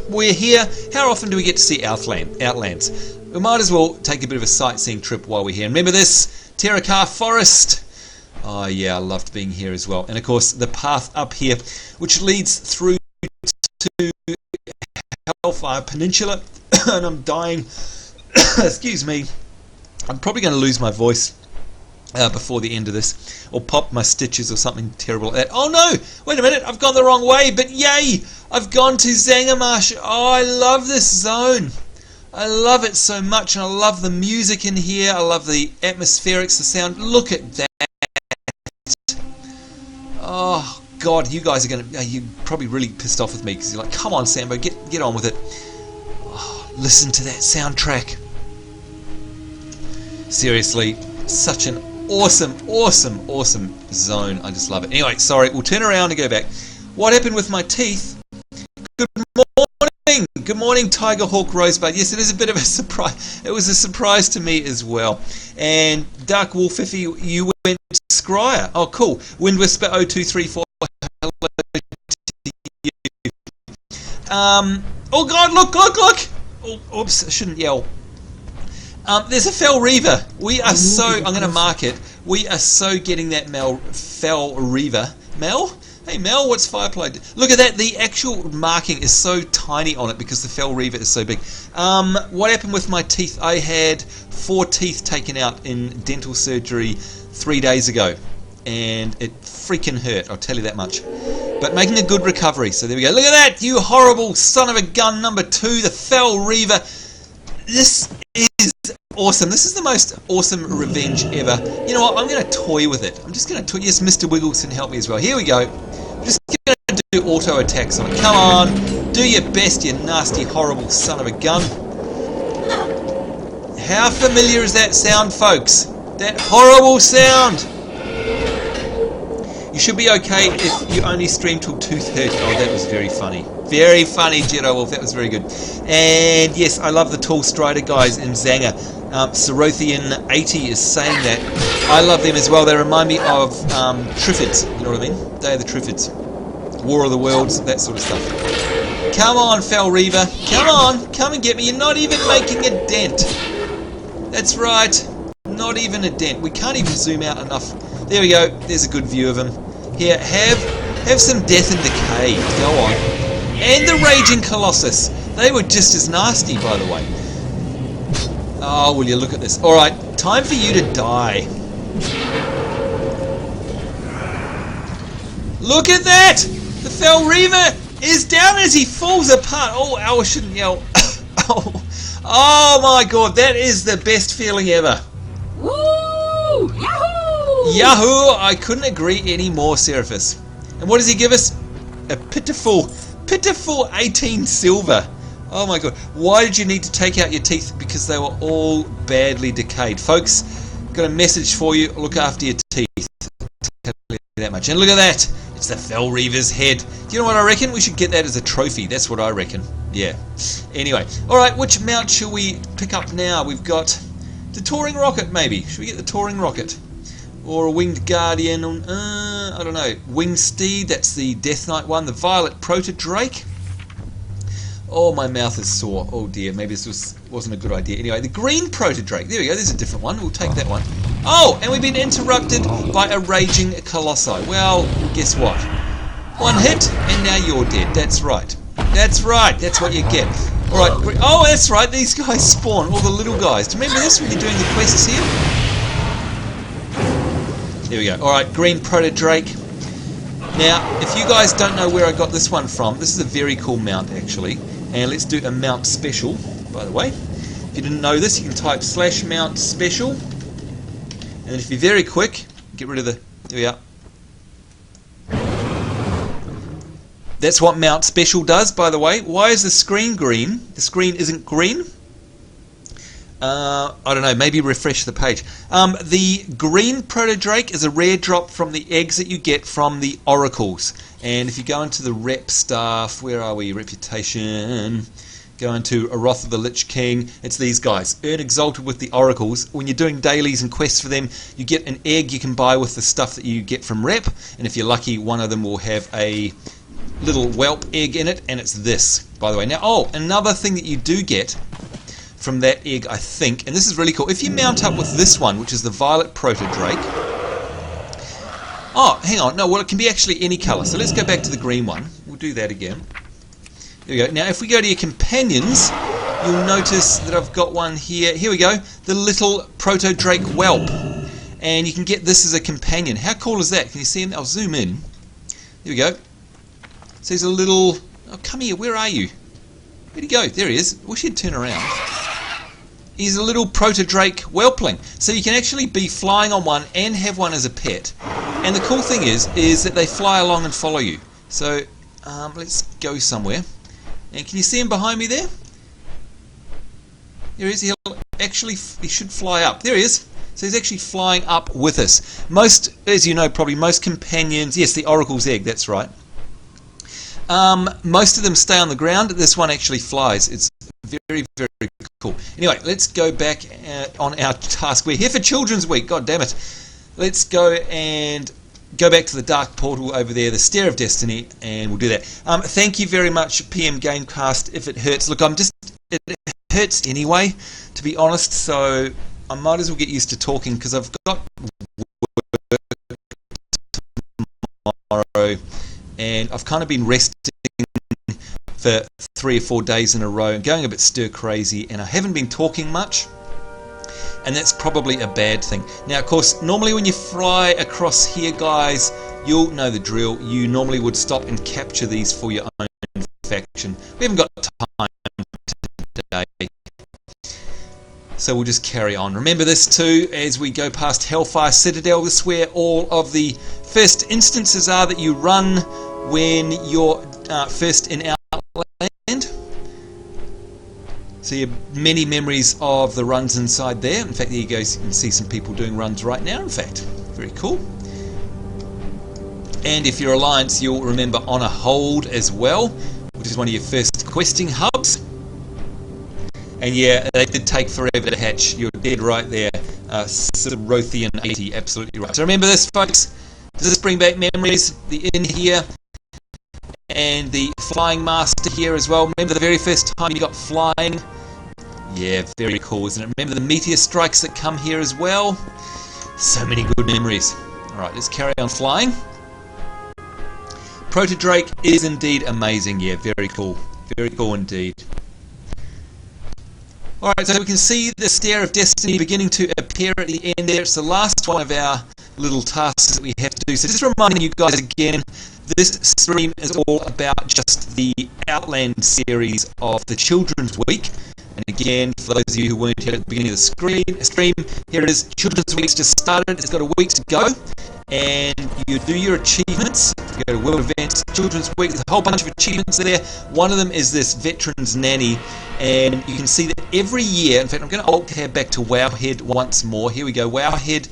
We're here. How often do we get to see Outlands? We might as well take a bit of a sightseeing trip while we're here. And remember this terokkar forest? Oh yeah, I loved being here as well. And of course the path up here, which leads through to Hellfire Peninsula. And I'm dying. Excuse me. I'm probably going to lose my voice before the end of this, or pop my stitches or something terrible like that. Oh no! Wait a minute, I've gone the wrong way, but yay! I've gone to Zangarmarsh. Oh, I love this zone. I love it so much, and I love the music in here. I love the atmospherics, the sound. Look at that. Oh God, you guys are you're probably really pissed off with me because you're like, come on, Sambo, get on with it. Oh, listen to that soundtrack. Seriously, such an awesome zone. I just love it. Anyway, sorry, we'll turn around and go back. What happened with my teeth? Good morning. Good morning, Tiger Hawk Rosebud. Yes, it is a bit of a surprise. It was a surprise to me as well. And Dark Wolf, if you went Scryer. Oh, cool. Wind Whisper 0234. Hello to you. Oh God, look. Oh, oops, I shouldn't yell. There's a Fel Reaver. We are so, I'm going to mark it. We are so getting that Fel Reaver. Mel? Hey Mel, what's Firefly? Look at that, the actual marking is so tiny on it because the Fel Reaver is so big. What happened with my teeth? I had 4 teeth taken out in dental surgery 3 days ago. And it freaking hurt, I'll tell you that much. But making a good recovery, so there we go. Look at that, you horrible son of a gun, number 2, the Fel Reaver. This is awesome. This is the most awesome revenge ever. You know what? I'm going to toy with it. I'm just going to toy. Yes, Mr. Wiggles can help me as well. Here we go. I'm just going to do auto attacks on it. Come on. Do your best, you nasty, horrible son of a gun. How familiar is that sound, folks? That horrible sound. You should be okay if you only stream till 2:30. Oh, that was very funny. Very funny, Jedi Wolf. That was very good. And yes, I love the Tall Strider guys in Zanga. Sarothian 80 is saying that. I love them as well. They remind me of Triffids. You know what I mean? They are the Triffids. War of the Worlds, that sort of stuff. Come on, Fel Reaver. Come on. Come and get me. You're not even making a dent. That's right. Not even a dent. We can't even zoom out enough. There we go. There's a good view of him. Here, have some death and decay. Go on. And the Raging Colossus. They were just as nasty, by the way. Oh, will you look at this? Alright, time for you to die. Look at that! The Fel Reaver is down as he falls apart. Oh, I shouldn't yell. Oh my God, that is the best feeling ever. Woo! Yahoo! Yahoo! I couldn't agree any more, Seraphis. And what does he give us? A pitiful 18 silver. Oh my God. Why did you need to take out your teeth? Because they were all badly decayed. Folks, got a message for you. Look after your teeth. Tell you that much. And look at that. It's the Fel Reaver's head. Do you know what I reckon? We should get that as a trophy. That's what I reckon. Yeah. Anyway. Alright, which mount shall we pick up now? We've got the Touring Rocket, maybe. Should we get the Touring Rocket? Or a Winged Guardian? I don't know. Winged Steed, that's the Death Knight one. The Violet Proto Drake. Oh, my mouth is sore. Oh dear, maybe this wasn't a good idea. Anyway, the Green Proto Drake. There we go, there's a different one. We'll take that one. Oh, and we've been interrupted by a Raging Colossi. Well, guess what? One hit, and now you're dead. That's right. That's right. That's what you get. Alright, oh, that's right. These guys spawn, all the little guys. Do you remember this when you're doing the quests here? There we go. Alright, Green Proto Drake. Now, if you guys don't know where I got this one from, this is a very cool mount, actually. And let's do a mount special, by the way. If you didn't know this, you can type /mount special. And if you're very quick, get rid of the... There we are. That's what mount special does, by the way. Why is the screen green? The screen isn't green. I don't know, maybe refresh the page. The Green Proto Drake is a rare drop from the eggs that you get from the oracles. And if you go into the rep stuff, where are we? Reputation. go into a Wrath of the Lich King. It's these guys. Earn Exalted with the Oracles. When you're doing dailies and quests for them, you get an egg you can buy with the stuff that you get from rep, and if you're lucky, one of them will have a little whelp egg in it, and it's this, by the way. Now, oh, another thing that you do get from that egg, I think, and this is really cool, if you mount up with this one, which is the Violet Proto-Drake. Oh, hang on, no, well, it can be actually any colour, so let's go back to the green one. We'll do that again. There we go. Now, if we go to your companions, you'll notice that I've got one here. Here we go, the little Proto-Drake whelp, and you can get this as a companion. How cool is that? Can you see him? I'll zoom in. Here we go. So he's a little... Oh, come here, where are you? Where'd he go? There he is. I wish he'd turn around. He's a little Proto-Drake whelpling. So you can actually be flying on one and have one as a pet. And the cool thing is that they fly along and follow you. So let's go somewhere. And can you see him behind me there? There he is. He should fly up. There he is. So he's actually flying up with us. Most, as you know, probably most companions... Yes, the Oracle's egg, that's right. Most of them stay on the ground. This one actually flies. It's very, very cool. Anyway, let's go back on our task. We're here for Children's Week. God damn it. Let's go and go back to the Dark Portal over there, the Stair of Destiny, and we'll do that. Thank you very much, PM Gamecast. If it hurts, look, it hurts anyway, to be honest. So I might as well get used to talking because I've got work tomorrow. And I've kind of been resting for 3 or 4 days in a row and going a bit stir crazy, and I haven't been talking much, and that's probably a bad thing. Now, of course, normally when you fly across here, guys, you'll know the drill. You normally would stop and capture these for your own faction. We haven't got time today, so we'll just carry on. Remember this too, as we go past Hellfire Citadel, this is where all of the first instances are that you run when you're first in Outland. So you have many memories of the runs inside there. In fact, there you go, you can see some people doing runs right now, in fact. Very cool. And if you're Alliance, you'll remember Honor Hold as well, which is one of your first questing hubs. And yeah, they did take forever to hatch. You're dead right there. Syrothian 80, absolutely right. So remember this, folks. Does this bring back memories? The inn here and the flying master here as well. Remember the very first time you got flying? Yeah, very cool, isn't it? Remember the meteor strikes that come here as well? So many good memories. Alright, let's carry on flying. Proto-Drake is indeed amazing. Yeah, very cool. Very cool indeed. Alright, so we can see the Stair of Destiny beginning to appear at the end there. It's the last one of our little tasks that we have to do. So just reminding you guys again, this stream is all about just the Outland series of the Children's Week. And again, for those of you who weren't here at the beginning of the stream, here it is. Children's Week's just started. It's got a week to go. And you do your achievements. You go to World Events, Children's Week. There's a whole bunch of achievements there. One of them is this Veteran's Nanny. And you can see that every year, in fact, I'm going to alt-tab back to Wowhead once more. Here we go. Wowhead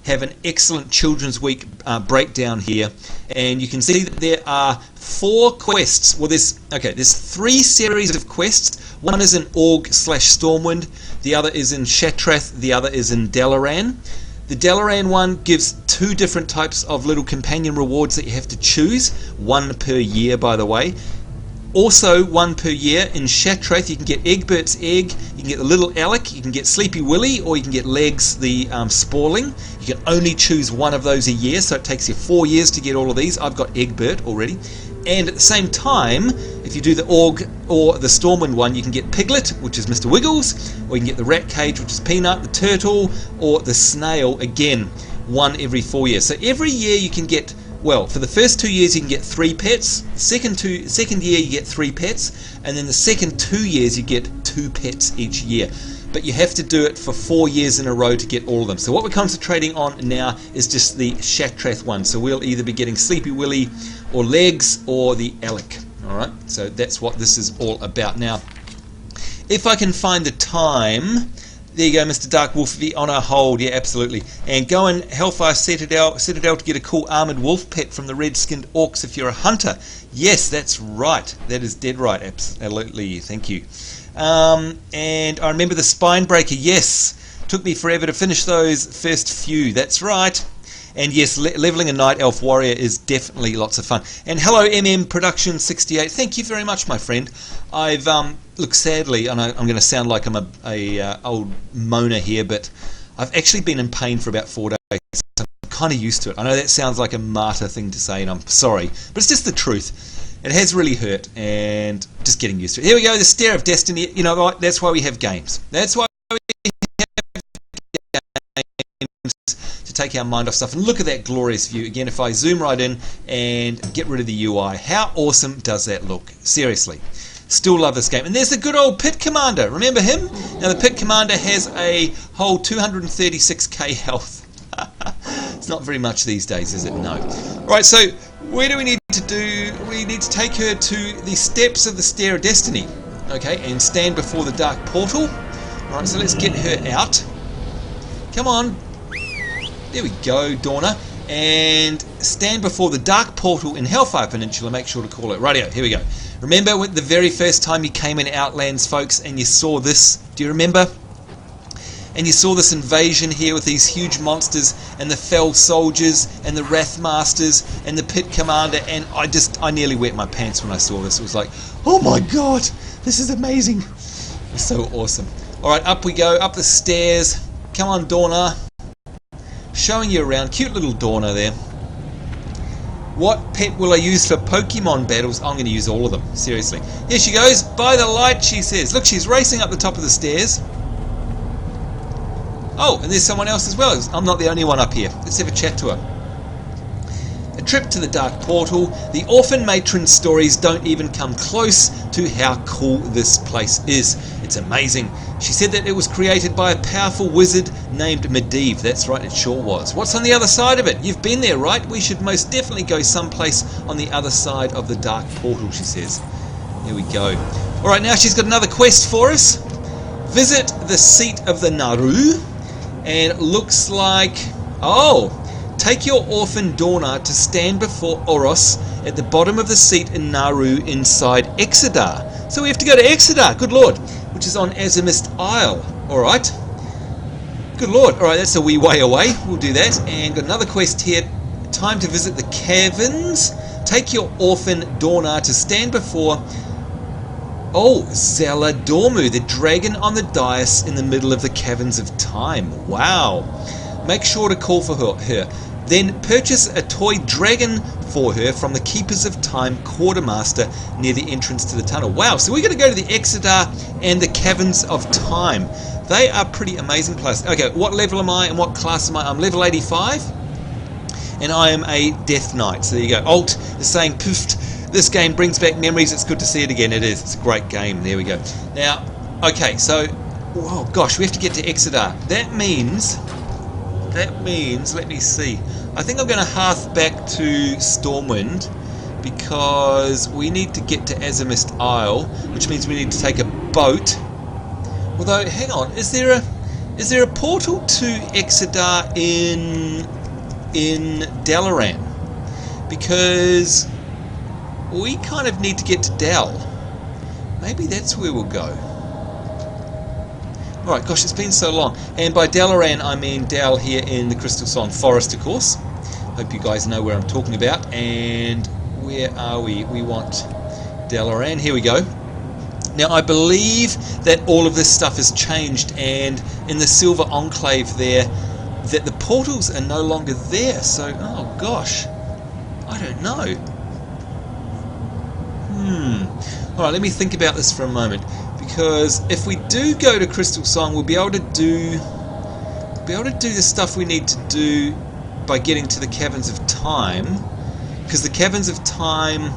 have an excellent Children's Week breakdown here, and you can see that there are 4 quests. Well, there's 3 series of quests. One is in Org/Stormwind, the other is in Shattrath, the other is in Dalaran. The Dalaran one gives 2 different types of little companion rewards that you have to choose, 1 per year, by the way. Also, 1 per year in Shattrath, you can get Egbert's egg, you can get the little Alec, you can get Sleepy Willy, or you can get Legs, the Sporling. You can only choose 1 of those a year, so it takes you 4 years to get all of these. I've got Egbert already. And at the same time, if you do the Org or the Stormwind one, you can get Piglet, which is Mr. Wiggles, or you can get the Rat Cage, which is Peanut, the Turtle, or the Snail, again, 1 every 4 years. So every year you can get... Well, for the first 2 years you can get 3 pets, second year you get 3 pets, and then the second 2 years you get 2 pets each year. But you have to do it for 4 years in a row to get all of them. So what we're concentrating on now is just the Shattrath one. So we'll either be getting Sleepy Willy or Legs or the Alec. Alright, so that's what this is all about. Now, if I can find the time There you go, Mr. Dark Wolf, on our hold. Yeah, absolutely. And go and Hellfire Citadel to get a cool armoured wolf pet from the red-skinned orcs if you're a hunter. Yes, that's right. That is dead right. Absolutely. Thank you. And I remember the Spine Breaker. Yes. Took me forever to finish those first few. That's right. And yes, leveling a Night Elf Warrior is definitely lots of fun. And hello, MM Production 68. Thank you very much, my friend. I've look, sadly, and I'm going to sound like I'm a old moaner here, but I've actually been in pain for about 4 days. So I'm kind of used to it. I know that sounds like a martyr thing to say, and I'm sorry, but it's just the truth. It has really hurt, and just getting used to it. Here we go, the Stair of Destiny. You know what? That's why we have games. That's why we have games, to take our mind off stuff. And look at that glorious view. Again, if I zoom right in and get rid of the UI, how awesome does that look? Seriously. Still love this game. And there's the good old Pit Commander. Remember him? Now the Pit Commander has a whole 236k health. It's not very much these days, is it? No. Right, so where do we need to do? We need to take her to the steps of the Stair of Destiny. Okay, and stand before the Dark Portal. Alright, so let's get her out. Come on. There we go, Dawner. And stand before the Dark Portal in Hellfire Peninsula. Make sure to call it. Rightio, here we go. Remember when the very first time you came in Outlands, folks, and you saw this? Do you remember? And you saw this invasion here with these huge monsters and the Fell Soldiers and the Wrathmasters and the Pit Commander, and I nearly wet my pants when I saw this. It was like, oh my god, this is amazing. It was so awesome. Alright, up we go, up the stairs. Come on, Dawner. Showing you around. Cute little Dawner there. What pet will I use for Pokemon battles? I'm going to use all of them. Seriously. Here she goes. By the light, she says. Look, she's racing up the top of the stairs. Oh, and there's someone else as well. I'm not the only one up here. Let's have a chat to her. A trip to the Dark Portal. The Orphan Matron stories don't even come close to how cool this place is. It's amazing. She said that it was created by a powerful wizard named Medivh. That's right, it sure was. What's on the other side of it? You've been there, right? We should most definitely go someplace on the other side of the Dark Portal, she says. Here we go. Alright, now she's got another quest for us. Visit the seat of the Naru. And it looks like... Oh! Take your orphan Dawner to stand before Oros at the bottom of the seat in Naru inside Exodar. So we have to go to Exodar, good lord, which is on Azimist Isle. Alright. Good lord. Alright, that's a wee way away. We'll do that. And got another quest here. Time to visit the Caverns. Take your orphan Dawner to stand before... Oh, Zaladormu, the dragon on the dais in the middle of the Caverns of Time. Wow. Make sure to call for her. Then purchase a toy dragon for her from the Keepers of Time quartermaster near the entrance to the tunnel. Wow, so we're going to go to the Exodar and the Caverns of Time. They are pretty amazing places. Okay, what level am I and what class am I? I'm level 85 and I am a Death Knight. So there you go. Alt is saying, poofed. This game brings back memories. It's good to see it again. It is. It's a great game. There we go. Now, okay, so, oh gosh, we have to get to Exodar. That means, let me see. I think I'm going to hearth back to Stormwind because we need to get to Azimist Isle, which means we need to take a boat. Although, hang on, is there a portal to Exodar in Dalaran? Because we kind of need to get to Dal. Maybe that's where we'll go. Alright, gosh, it's been so long. And by Dalaran, I mean Dal here in the Crystal Song Forest, of course. Hope you guys know where I'm talking about. And where are we? We want Dalaran. Here we go. Now, I believe that all of this stuff has changed. And in the Silver Enclave there, that the portals are no longer there. So, oh gosh. I don't know. Alright, let me think about this for a moment. Because if we do go to Crystal Song, we'll be able to do the stuff we need to do by getting to the Caverns of Time. Because the Caverns of Time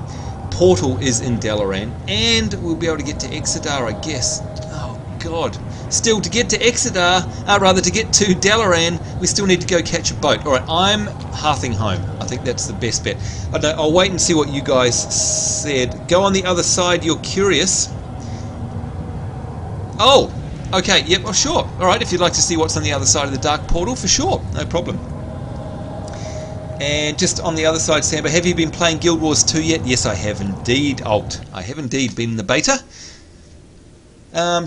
portal is in Dalaran. And we'll be able to get to Exodar, I guess. Oh god. Still, to get to Exodar, to get to Dalaran, we still need to go catch a boat. Alright, I'm hearthing home. I think that's the best bet. I don't know, I'll wait and see what you guys said. Go on the other side, you're curious. Oh, Okay, yep, well sure. Alright, if you'd like to see what's on the other side of the dark portal, for sure, no problem. And just on the other side, Sambo, have you been playing Guild Wars 2 yet? Yes, I have indeed, Alt. I have indeed been in the beta.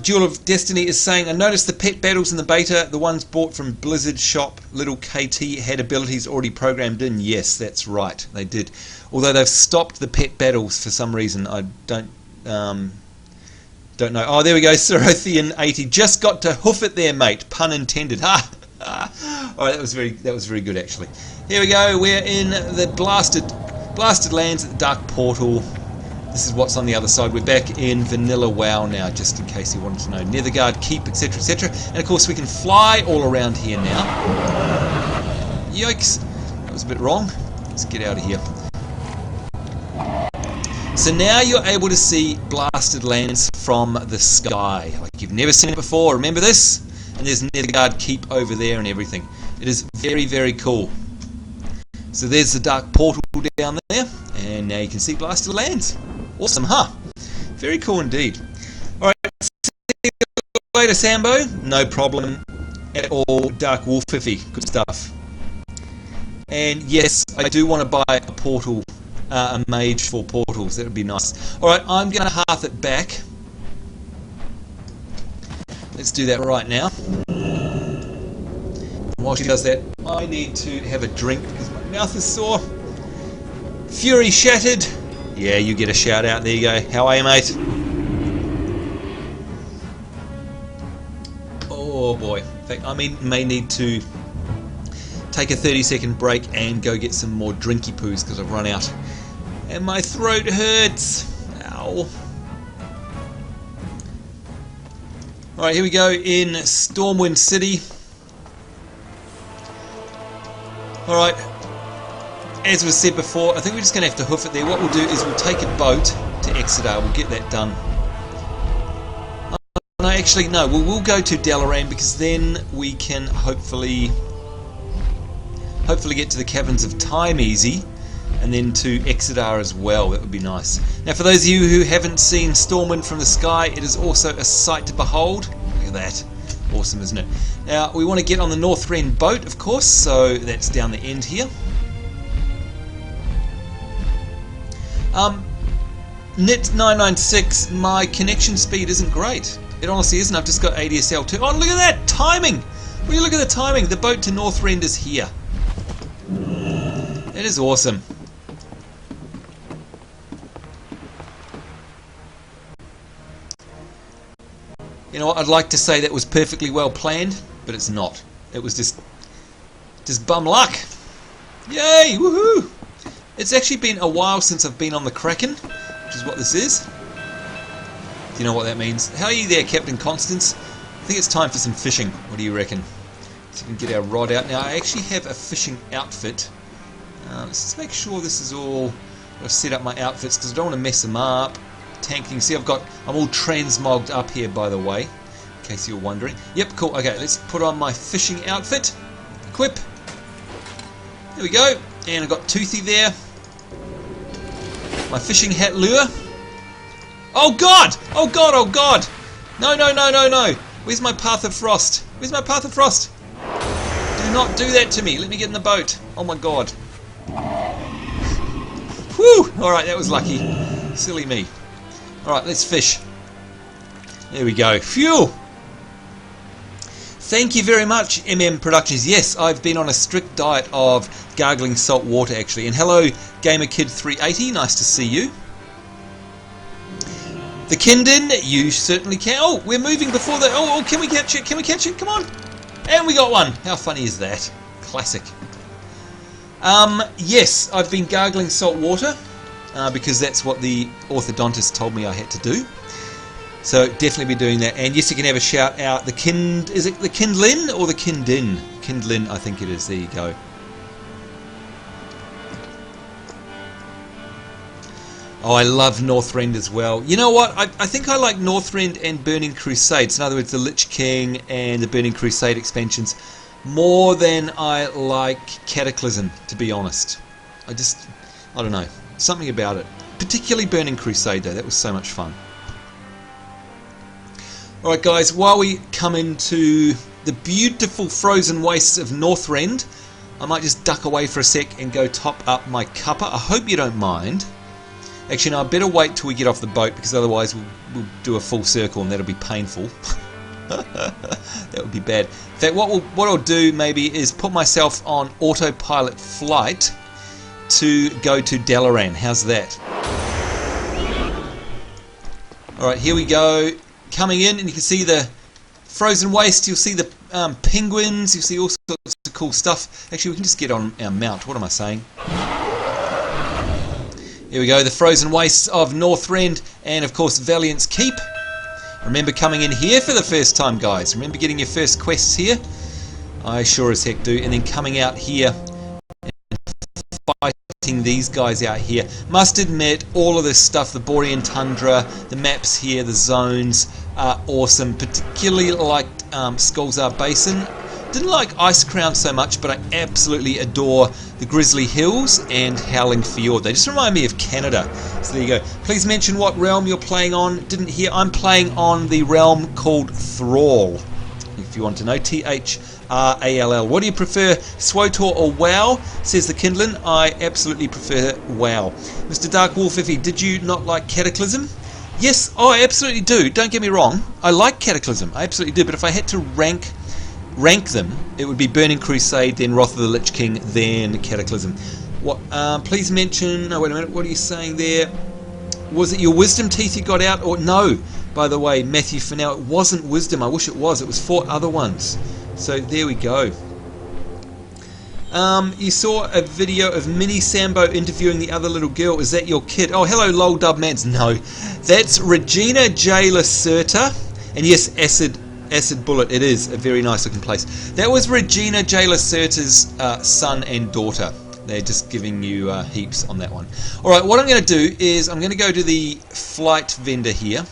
Jewel of Destiny is saying, I noticed the pet battles in the beta, the ones bought from Blizzard shop, little KT had abilities already programmed in. Yes, that's right, they did. Although they've stopped the pet battles for some reason. I don't know. Oh, there we go, Serothian 80. Just got to hoof it there, mate. Pun intended. Ha! Alright, that was very good actually. Here we go, we're in the blasted lands at the Dark Portal. This is what's on the other side. We're back in Vanilla WoW now, just in case you wanted to know. Netherguard, Keep, etc, etc. And of course we can fly all around here now. Yikes, that was a bit wrong. Let's get out of here. So now you're able to see blasted lands from the sky. Like you've never seen it before, remember this? And there's Netherguard Keep over there and everything. It is very, very cool. So there's the Dark Portal down there, and now you can see blasted lands. Awesome, huh? Very cool indeed. Alright, see you later, Sambo. No problem at all. Dark Wolf Iffy, good stuff. And yes, I do want to buy a portal, a mage for portals. That would be nice. Alright, I'm going to half it back. Let's do that right now. While she does that, I need to have a drink because my mouth is sore. Fury Shattered. Yeah, you get a shout out. There you go. How are you, mate? Oh boy. In fact, I may need to take a 30-second break and go get some more drinky poos because I've run out. And my throat hurts. Ow. Alright, here we go in Stormwind City. Alright, as was said before, I think we're just going to have to hoof it there. What we'll do is we'll take a boat to Exodar. We'll get that done. No, actually, no. We'll go to Dalaran because then we can hopefully get to the Caverns of Time easy, and then to Exodar as well. That would be nice. Now, for those of you who haven't seen Stormwind from the Sky, it is also a sight to behold. Look at that. Awesome, isn't it? Now, we want to get on the northrend boat, of course, so that's down the end here. Nit996, my connection speed isn't great. It honestly isn't. I've just got ADSL too. Oh, look at that timing! Will you look at the timing? The boat to northrend is here. That is awesome. You know what, I'd like to say that was perfectly well planned, but it's not. It was just bum luck. Yay, woohoo! It's actually been a while since I've been on the Kraken, which is what this is. Do you know what that means? How are you there, Captain Constance? I think it's time for some fishing. What do you reckon? So we can get our rod out. Now, I actually have a fishing outfit. Let's just make sure this is all... I've set up my outfits because I don't want to mess them up. Tanking. See, I'm all transmogged up here, by the way, in case you're wondering. Yep, cool. Okay, let's put on my fishing outfit. Equip. There we go. And I've got Toothy there. My fishing hat lure. Oh God! Oh God! Oh God! No! No! No! No! No! Where's my Path of Frost? Where's my Path of Frost? Do not do that to me. Let me get in the boat. Oh my God. Whew! Alright, that was lucky. Silly me. Alright, let's fish. There we go. Phew! Thank you very much, MM Productions. Yes, I've been on a strict diet of gargling salt water, actually. And hello, GamerKid380. Nice to see you. The Kindin, you certainly can. Oh, we're moving before the... Oh, can we catch it? Can we catch it? Come on. And we got one. How funny is that? Classic. Yes, I've been gargling salt water. Because that's what the orthodontist told me I had to do. So definitely be doing that. And yes, you can have a shout out. Is it the Kindlin or the Kindin? Kindlin, I think it is. There you go. Oh, I love Northrend as well. You know what? I think I like Northrend and Burning Crusade. So in other words, the Lich King and the Burning Crusade expansions more than I like Cataclysm, to be honest. I don't know. Something about it. Particularly Burning Crusade, though. That was so much fun. Alright guys, while we come into the beautiful frozen wastes of Northrend, I might just duck away for a sec and go top up my cuppa. I hope you don't mind. Actually, no, I better wait till we get off the boat, because otherwise we'll do a full circle and that'll be painful. That would be bad. In fact, what I'll do maybe is put myself on autopilot flight to go to Dalaran. How's that? Alright, here we go. Coming in, and you can see the frozen waste, you'll see the penguins, you'll see all sorts of cool stuff. Actually, we can just get on our mount. What am I saying? Here we go, the frozen wastes of Northrend, and of course Valiant's Keep. Remember coming in here for the first time, guys. Remember getting your first quests here? I sure as heck do. And then coming out here and fighting these guys out here. Must admit, all of this stuff, the Borean Tundra, the maps here, the zones, are awesome. Particularly liked Skullzar Basin. Didn't like Ice Crown so much, but I absolutely adore the Grizzly Hills and Howling Fjord. They just remind me of Canada. So there you go. Please mention what realm you're playing on. Didn't hear. I'm playing on the realm called Thrall, if you want to know. Thrall. What do you prefer, SWTOR or WoW? Says the Kindlin. I absolutely prefer WoW. Mr. Dark Wolf, did you not like Cataclysm? Yes, I absolutely do. Don't get me wrong. I like Cataclysm. I absolutely do. But if I had to rank them, it would be Burning Crusade, then Wrath of the Lich King, then Cataclysm. What? Please mention. No, wait a minute. What are you saying there? Was it your wisdom teeth you got out, or no? By the way, Matthew, for now, it wasn't wisdom. I wish it was. It was 4 other ones. So there we go. You saw a video of Mini Sambo interviewing the other little girl. Is that your kid? Oh, hello, lol dubmans. No, that's Regina J. Lacerta, and yes, Acid Bullet. It is a very nice looking place. That was Regina J. Lacerta's son and daughter. They're just giving you heaps on that one. Alright, what I'm going to do is I'm going to go to the flight vendor here,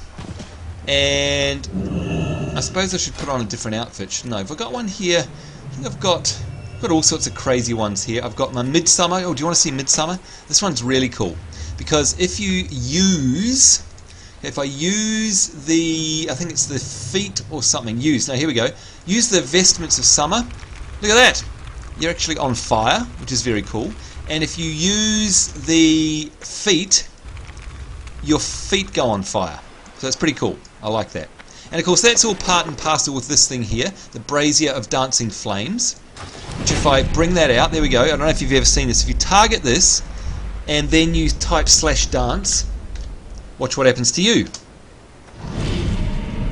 and I suppose I should put on a different outfit, shouldn't I? Have I got one here? I think I've got all sorts of crazy ones here. I've got my Midsummer. Oh, do you want to see Midsummer? This one's really cool, because if I use the, I think it's the feet or something, now here we go, use the vestments of summer, look at that, you're actually on fire, which is very cool. And if you use the feet, your feet go on fire, so that's pretty cool. I like that. And of course that's all part and parcel with this thing here, the Brazier of Dancing Flames, which if I bring that out, there we go, I don't know if you've ever seen this, if you target this and then you type /dance, watch what happens to you.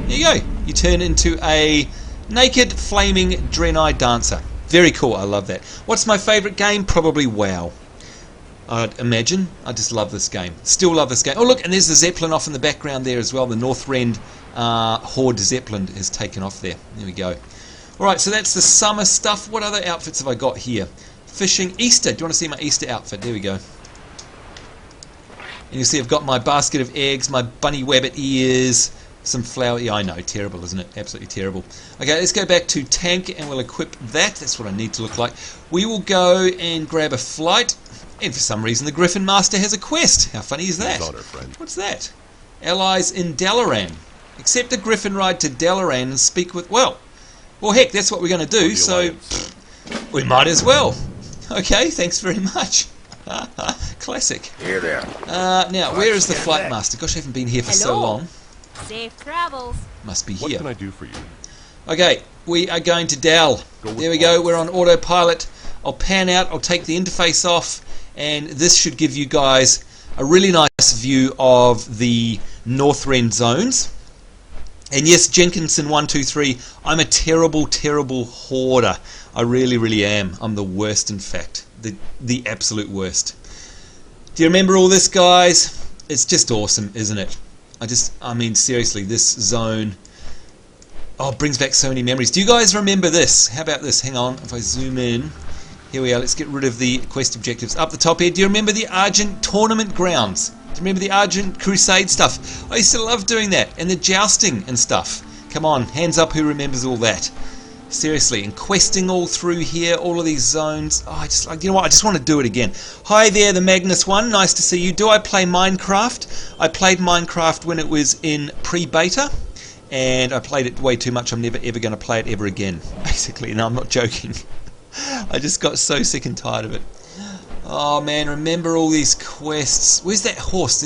There you go. You turn into a naked, flaming Draenei dancer. Very cool. I love that. What's my favourite game? Probably WoW. I'd imagine. I just love this game. Still love this game. Oh, look, and there's the Zeppelin off in the background there as well. The Northrend Horde Zeppelin has taken off there. There we go. Alright, so that's the summer stuff. What other outfits have I got here? Fishing. Easter. Do you want to see my Easter outfit? There we go. And you'll see I've got my basket of eggs, my bunny wabbit ears, some flour. Yeah, I know, terrible, isn't it? Absolutely terrible. Okay, let's go back to tank and we'll equip that. That's what I need to look like. We will go and grab a flight, and for some reason the Griffin Master has a quest. How funny is that? Honor, friend. What's that? Allies in Dalaran. Accept a Griffin ride to Dalaran and speak with... Well, heck, that's what we're going to do, so we might as well. Okay, thanks very much. Classic. Here there. Now, where is the flight master? Gosh, I haven't been here for so long. Safe travels. Must be What here. can I do for you? Okay, we are going to Dal. There we go. We're on autopilot. I'll pan out. I'll take the interface off, and this should give you guys a really nice view of the Northrend zones. And yes, Jenkinson123, I'm a terrible, terrible hoarder. I really, really am. I'm the worst, in fact. The absolute worst. Do you remember all this, guys? It's just awesome, isn't it? I mean, seriously, this zone, oh, it brings back so many memories. Do you guys remember this? How about this? Hang on, if I zoom in. Here we are. Let's get rid of the quest objectives. Up the top here, do you remember the Argent tournament grounds? Do you remember the Argent Crusade stuff? I used to love doing that, and the jousting and stuff. Come on, hands up who remembers all that. Seriously, and questing all through here, all of these zones. Oh, you know what? I just want to do it again. Hi there, the Magnus one. Nice to see you. Do I play Minecraft? I played Minecraft when it was in pre-beta, and I played it way too much. I'm never ever going to play it ever again, basically. And I'm not joking. I just got so sick and tired of it. Oh man, remember all these quests. Where's that horse?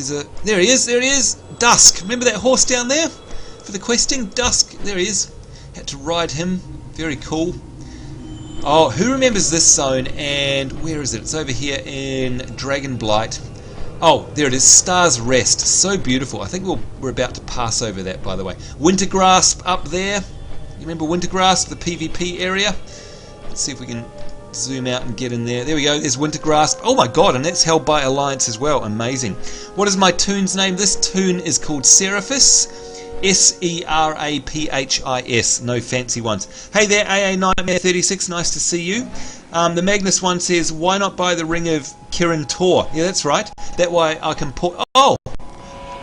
There he is, there he is. Dusk. Remember that horse down there for the questing? Dusk, there he is. Had to ride him. Very cool. Oh, who remembers this zone? And where is it? It's over here in Dragonblight. Oh, there it is. Star's Rest. So beautiful. I think we're about to pass over that, by the way. Wintergrasp up there. You remember Wintergrasp, the PvP area? Let's see if we can zoom out and get in there. There we go. There's Wintergrasp. Oh my god, and that's held by Alliance as well. Amazing. What is my toon's name? This toon is called Seraphis. Seraphis, no fancy ones. Hey there, AA Nightmare 36, nice to see you. The Magnus one says, why not buy the Ring of Kirin Tor? Yeah, that's right. That way I can port. Oh,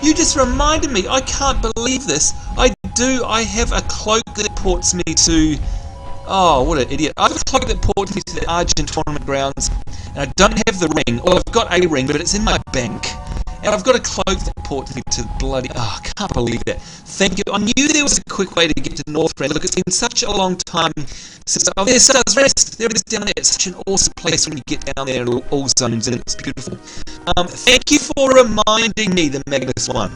you just reminded me. I can't believe this. I have a cloak that ports me to. Oh, what an idiot. I have a cloak that ports me to the Argent tournament grounds, and I don't have the ring. Well, I've got a ring, but it's in my bank. And I've got a cloak that ports me to bloody... Oh, I can't believe that. Thank you. I knew there was a quick way to get to Northrend. Look, it's been such a long time since... Oh, there's Star's Rest. There it is down there. It's such an awesome place when you get down there and all zones, and it's beautiful. Thank you for reminding me, the Magnus one.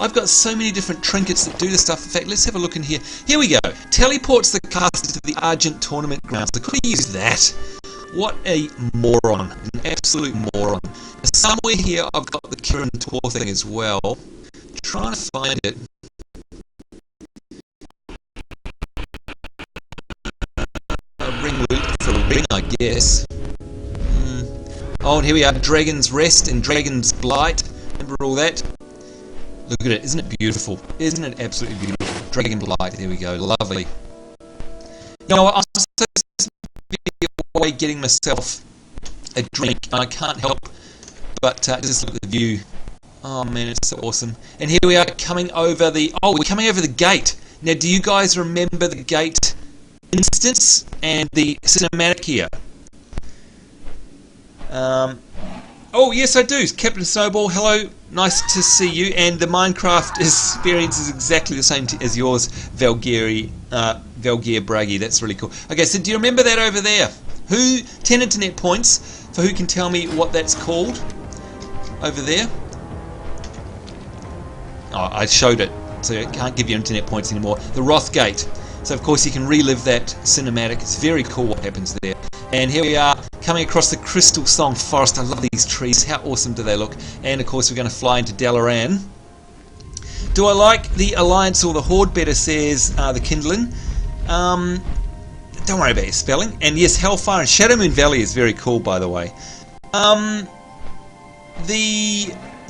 I've got so many different trinkets that do this stuff. In fact, let's have a look in here. Here we go. Teleports the caster to the Argent tournament grounds. I could have used that. What a moron. An absolute moron. Somewhere here I've got the Kirin Tor thing as well. Trying to find it. A ring loop for a ring, I guess. Oh, and here we are. Dragon's Rest and Dragon's Blight. Remember all that? Look at it. Isn't it beautiful? Isn't it absolutely beautiful? Dragon Blight. There we go. Lovely. You know what? I'm so away getting myself a drink, and I can't help but just look at the view. Oh man, it's so awesome. And here we are coming over the... Oh, we're coming over the gate. Now, do you guys remember the gate instance and the cinematic here? Oh, yes, I do. Captain Snowball, hello. Nice to see you. And the Minecraft experience is exactly the same as yours, Valgeir Braggy. That's really cool. Okay, so do you remember that over there? 10 internet points for who can tell me what that's called over there. Oh, I showed it, so I can't give you internet points anymore. The Wrath Gate. So of course you can relive that cinematic. It's very cool what happens there. And here we are coming across the Crystal Song Forest. I love these trees. How awesome do they look? And of course we're going to fly into Dalaran. Do I like the Alliance or the Horde better, says the Kindlin. Don't worry about your spelling. And yes, Hellfire and Shadowmoon Valley is very cool, by the way.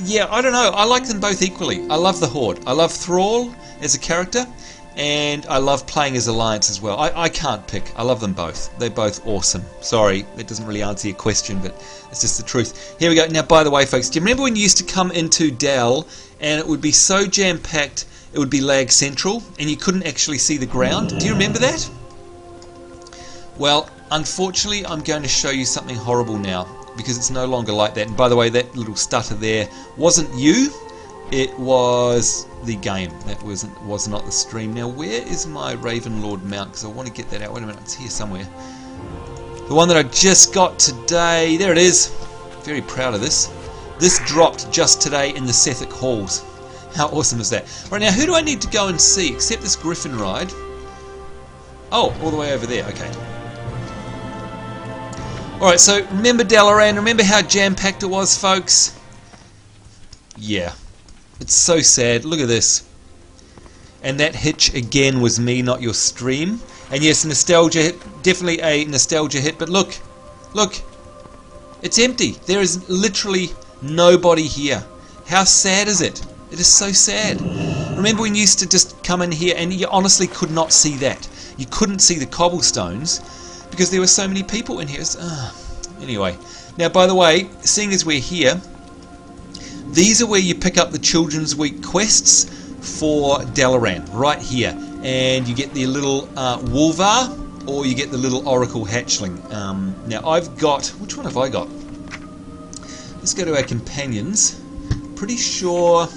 Yeah, I don't know. I like them both equally. I love the Horde. I love Thrall as a character, and I love playing as Alliance as well. I can't pick. I love them both. They're both awesome. Sorry, that doesn't really answer your question, but it's just the truth. Here we go. Now, by the way, folks, do you remember when you used to come into Dal, and it would be so jam-packed, it would be lag central, and you couldn't actually see the ground? Do you remember that? Well, unfortunately, I'm going to show you something horrible now, because it's no longer like that. And by the way, that little stutter there wasn't you, it was the game. That was not the stream. Now, where is my Ravenlord mount? Because I want to get that out. Wait a minute, it's here somewhere. The one that I just got today. There it is. Very proud of this. This dropped just today in the Sethic Halls. How awesome is that? Right, now, who do I need to go and see except this Griffin ride? Oh, all the way over there. Okay. Alright, so remember Dalaran? Remember how jam-packed it was, folks? Yeah. It's so sad. Look at this. And that hitch again was me, not your stream. And yes, nostalgia hit, definitely a nostalgia hit, but look. Look. It's empty. There is literally nobody here. How sad is it? It is so sad. Remember when you used to just come in here and you honestly could not see that. You couldn't see the cobblestones because there were so many people in here. Anyway, now by the way, seeing as we're here, these are where you pick up the Children's Week quests for Dalaran, right here. And you get the little Wolvar, or you get the little Oracle Hatchling. Now I've got, which one have I got? Let's go to our companions. Pretty sure,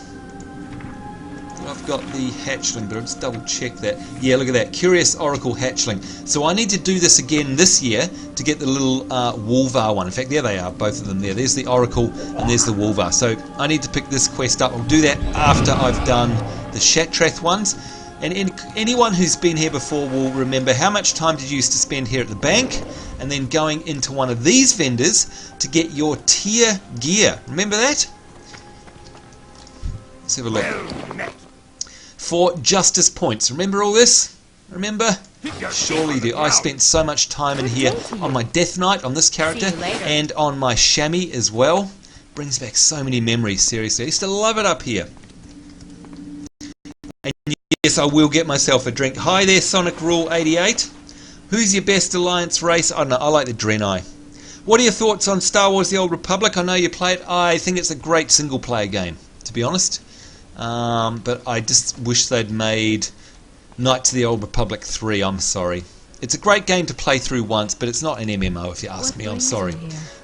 I've got the hatchling, but I'll just double check that. Yeah, look at that. Curious Oracle hatchling. So I need to do this again this year to get the little Wolvar one. In fact, there they are, both of them there. There's the Oracle and there's the Wolvar. So I need to pick this quest up. I'll do that after I've done the Shattrath ones. And anyone who's been here before will remember how much time did you used to spend here at the bank and then going into one of these vendors to get your tier gear. Remember that? Let's have a look. For justice points. Remember all this? Remember? Surely you do. I spent so much time in here on my Death Knight, on this character, and on my chamois as well. Brings back so many memories, seriously. I used to love it up here. And yes, I will get myself a drink. Hi there, Sonic Rule 88. Who's your best Alliance race? I don't know, I like the Draenei. What are your thoughts on Star Wars The Old Republic? I know you play it. I think it's a great single-player game, to be honest. But I just wish they'd made Knights of the Old Republic 3, I'm sorry. It's a great game to play through once, but it's not an MMO if you ask me, I'm sorry.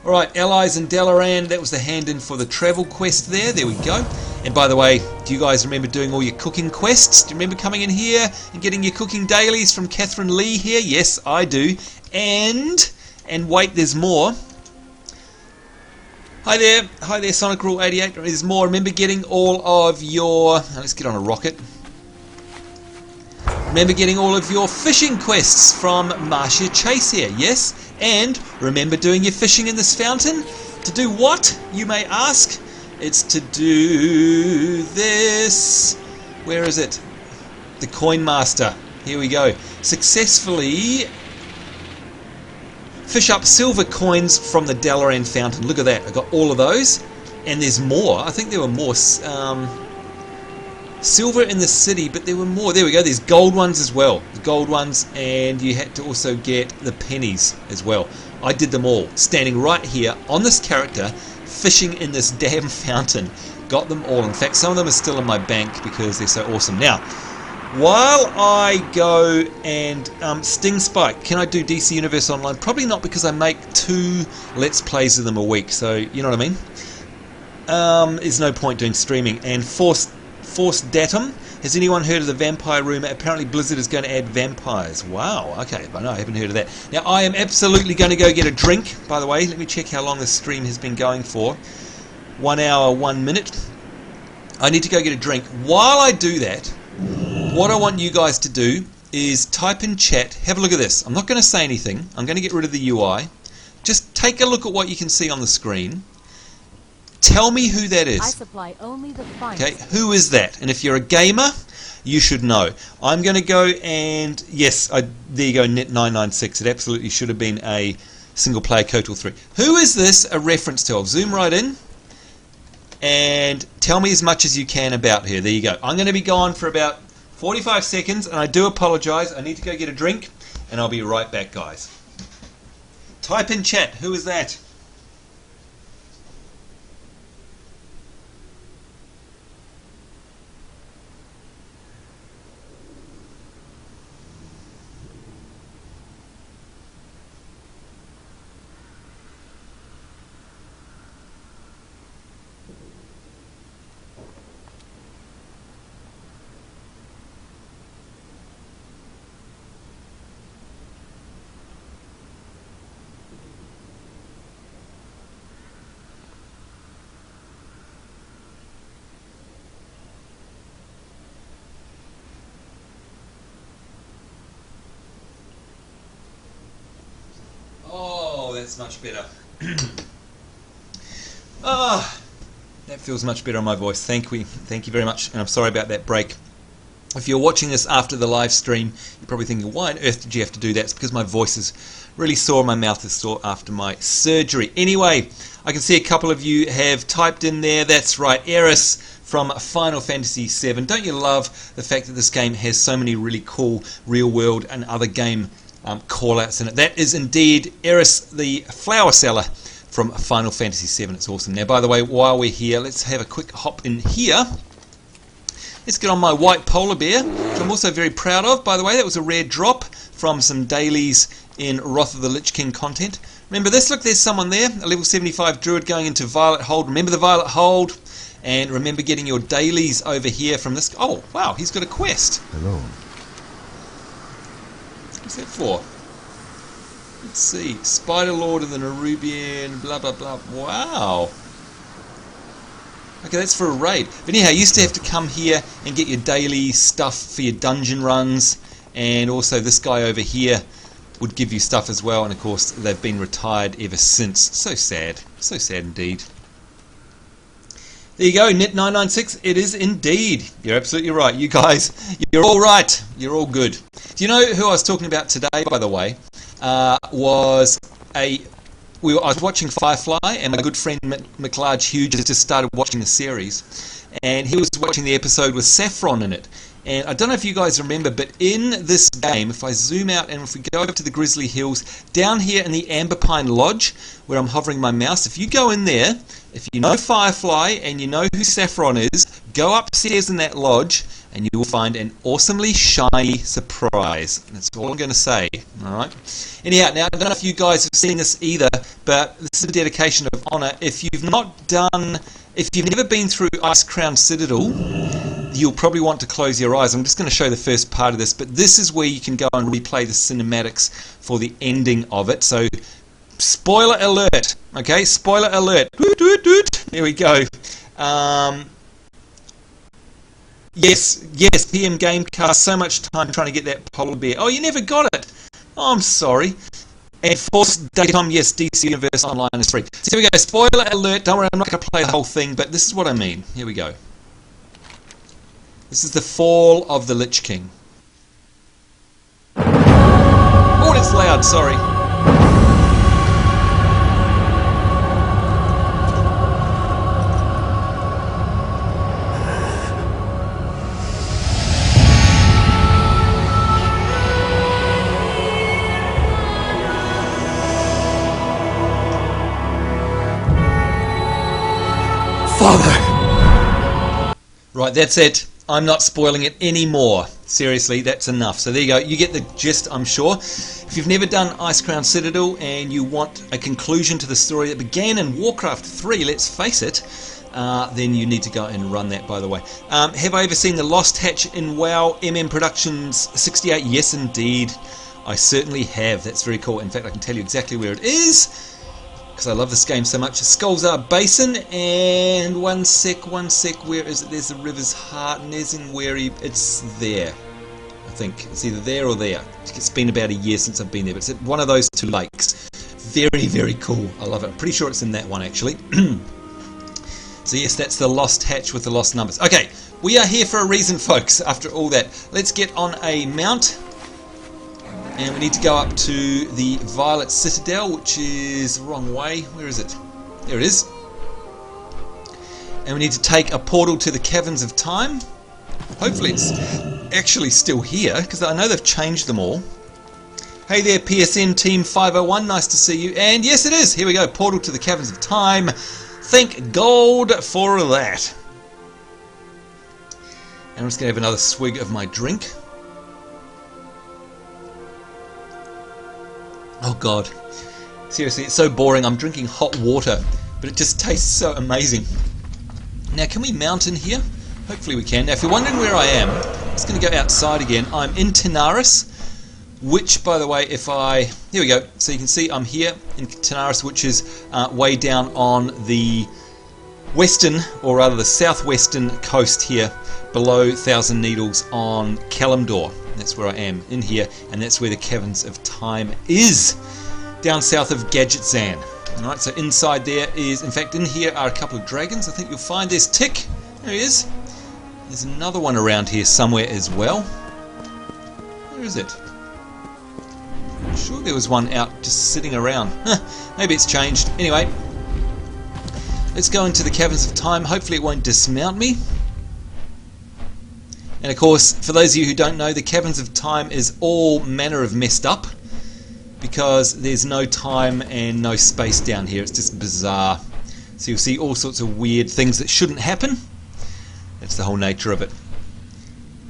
Alright, Allies and Dalaran, that was the hand-in for the travel quest there we go. And by the way, do you guys remember doing all your cooking quests? Do you remember coming in here and getting your cooking dailies from Catherine Lee here? Yes, I do. And wait, there's more. Hi there, Sonic Rule 88. There's more. Remember getting all of your... let's get on a rocket. Remember getting all of your fishing quests from Marcia Chase here, yes? And remember doing your fishing in this fountain? To do what, you may ask? It's to do this. Where is it? The Coin Master. Here we go. Successfully fish up silver coins from the Dalaran fountain. Look at that. I got all of those. And there's more. I think there were more. Silver in the city, but there were more. There we go. There's gold ones as well. The gold ones, and you had to also get the pennies as well. I did them all. Standing right here on this character, fishing in this damn fountain. Got them all. In fact, some of them are still in my bank because they're so awesome. Now, while I go and Sting Spike, can I do DC Universe Online? Probably not, because I make 2 Let's Plays of them a week. So, you know what I mean? There's no point doing streaming. And Force Datum. Has anyone heard of the vampire rumour? Apparently Blizzard is going to add vampires. Wow, okay, but no, I haven't heard of that. Now, I am absolutely going to go get a drink, by the way. Let me check how long this stream has been going for. 1 hour, 1 minute. I need to go get a drink. While I do that, what I want you guys to do is type in chat. Have a look at this. I'm not going to say anything. I'm going to get rid of the UI. Just take a look at what you can see on the screen. Tell me who that is. I supply only the finest. Okay, who is that? And if you're a gamer, you should know. I'm going to go and... Yes, there you go, Net996. It absolutely should have been a single-player KOTOR 3. Who is this a reference to? I'll zoom right in. And tell me as much as you can about her. There you go. I'm going to be gone for about 45 seconds, and I do apologise. I need to go get a drink, and I'll be right back, guys. Type in chat. Who is that? That's much better. That feels much better on my voice. Thank you very much, and I'm sorry about that break. If you're watching this after the live stream, you're probably thinking, why on earth did you have to do that? It's because my voice is really sore, my mouth is sore after my surgery. Anyway, I can see a couple of you have typed in there. That's right, Aeris from Final Fantasy VII. Don't you love the fact that this game has so many really cool real world and other game call-outs in it? That is indeed Aeris, the flower seller from Final Fantasy VII. It's awesome. Now, by the way, while we're here, let's have a quick hop in here. Let's get on my white polar bear, which I'm also very proud of. By the way, that was a rare drop from some dailies in Wrath of the Lich King content. Remember this? Look, there's someone there, a level 75 druid going into Violet Hold. Remember the Violet Hold? And remember getting your dailies over here from this. Oh, wow, he's got a quest. Hello. What's that for? Let's see. Spider Lord of the Nerubian, blah, blah, blah. Wow. Okay, that's for a raid. But anyhow, you used to have to come here and get your daily stuff for your dungeon runs. And also this guy over here would give you stuff as well. And of course, they've been retired ever since. So sad. So sad indeed. There you go, Net996. It is indeed. You're absolutely right. You guys, you're all right. You're all good. Do you know who I was talking about today, by the way? I was watching Firefly, and my good friend McLarge Hughes has just started watching the series, and he was watching the episode with Saffron in it. And I don't know if you guys remember, but in this game, if I zoom out and if we go over to the Grizzly Hills, down here in the Amber Pine Lodge, where I'm hovering my mouse, if you go in there, if you know Firefly and you know who Saffron is, go upstairs in that lodge and you will find an awesomely shiny surprise. That's all I'm going to say. Alright. Anyhow, now I don't know if you guys have seen this either, but this is a dedication of honour. If you've never been through Ice Crown Citadel, you'll probably want to close your eyes. I'm just going to show the first part of this, but this is where you can go and replay the cinematics for the ending of it. So, spoiler alert. Okay, spoiler alert. Doot, doot, doot. There we go. Yes, PM Gamecast, so much time trying to get that polar bear. Oh, you never got it. Oh, I'm sorry. And Force Daytime, yes, DC Universe Online is free. So here we go, spoiler alert. Don't worry, I'm not going to play the whole thing, but this is what I mean. Here we go. This is the fall of the Lich King. Oh, it's loud, sorry. Father! Right, that's it. I'm not spoiling it anymore. Seriously, that's enough. So there you go. You get the gist, I'm sure. If you've never done Ice Crown Citadel and you want a conclusion to the story that began in Warcraft 3, let's face it, then you need to go and run that, by the way. Have I ever seen The Lost Hatch in WoW MM Productions 68? Yes, indeed. I certainly have. That's very cool. In fact, I can tell you exactly where it is, because I love this game so much. Skullzar Basin, and one sec, where is it? There's the River's Heart, Nezingweri, it's there. I think it's either there or there. It's been about a year since I've been there, but it's at one of those two lakes. Very, very cool. I love it. I'm pretty sure it's in that one, actually. So yes, that's the Lost Hatch with the lost numbers. Okay, we are here for a reason, folks, after all that. Let's get on a mount. And we need to go up to the Violet Citadel, which is the wrong way. Where is it? There it is. And we need to take a portal to the Caverns of Time. Hopefully it's actually still here, because I know they've changed them all. Hey there, PSN Team 501, nice to see you. And yes, it is. Here we go, portal to the Caverns of Time. Thank God for that. And I'm just going to have another swig of my drink. Oh God, seriously, it's so boring. I'm drinking hot water, but it just tastes so amazing. Now, can we mount in here? Hopefully we can. Now, if you're wondering where I am, I'm just going to go outside again. I'm in Tanaris, which, by the way, here we go. So you can see I'm here in Tanaris, which is way down on the western, or rather the southwestern coast here, below Thousand Needles on Kalimdor. That's where I am, in here, and that's where the Caverns of Time is, down south of Gadgetzan. Alright, so inside there is, in fact, in here are a couple of dragons. I think you'll find there's Tick. There he is. There's another one around here somewhere as well. Where is it? I'm sure there was one out just sitting around. Maybe it's changed. Anyway, let's go into the Caverns of Time. Hopefully it won't dismount me. And of course, for those of you who don't know, the Caverns of Time is all manner of messed up, because there's no time and no space down here. It's just bizarre. So you'll see all sorts of weird things that shouldn't happen. That's the whole nature of it.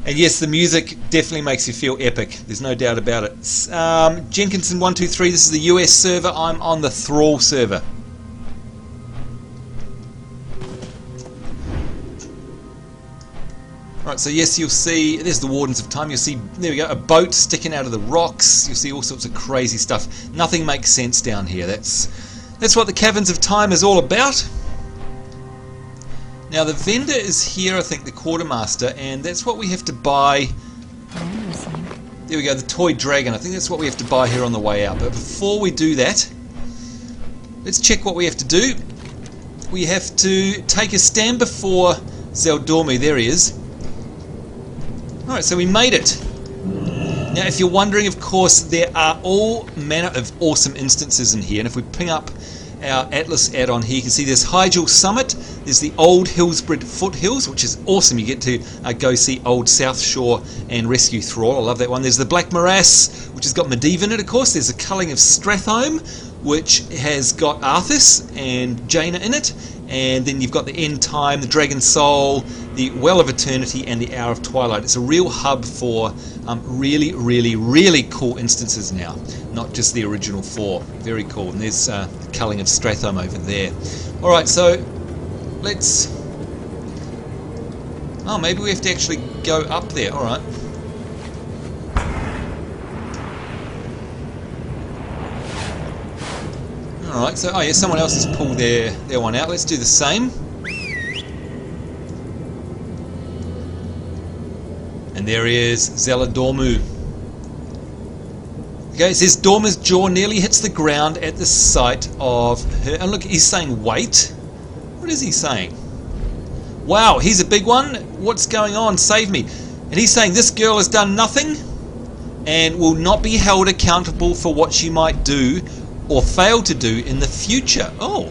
And yes, the music definitely makes you feel epic. There's no doubt about it. Jenkinson123, this is the US server. I'm on the Thrall server. Right, so yes, you'll see, there's the Wardens of Time. You'll see, there we go, a boat sticking out of the rocks. You'll see all sorts of crazy stuff. Nothing makes sense down here. That's what the Caverns of Time is all about. Now the vendor is here, I think, the quartermaster, and that's what we have to buy. There we go, the toy dragon. I think that's what we have to buy here on the way out. But before we do that, let's check what we have to do. We have to take a stand before Zeldormu. There he is. Alright, so we made it. Now, if you're wondering, of course, there are all manner of awesome instances in here. And if we ping up our Atlas add-on here, you can see there's Hyjal Summit. There's the Old Hillsbred Foothills, which is awesome. You get to go see Old South Shore and rescue Thrall. I love that one. There's the Black Morass, which has got Medivh in it, of course. There's the Culling of Strathholm, which has got Arthas and Jaina in it. And then you've got the End Time, the Dragon Soul, the Well of Eternity, and the Hour of Twilight. It's a real hub for really, really, really cool instances now, not just the original 4. Very cool. And there's the Culling of Strathholm over there. Alright, so let's... Oh, maybe we have to actually go up there. Alright. Alright, so, oh yeah, someone else has pulled their one out. Let's do the same. And there he is, Zeldormu. Okay, it says Dorma's jaw nearly hits the ground at the sight of her. And look, he's saying wait. What is he saying? Wow, he's a big one. What's going on? Save me. And he's saying this girl has done nothing and will not be held accountable for what she might do or fail to do in the future. Oh,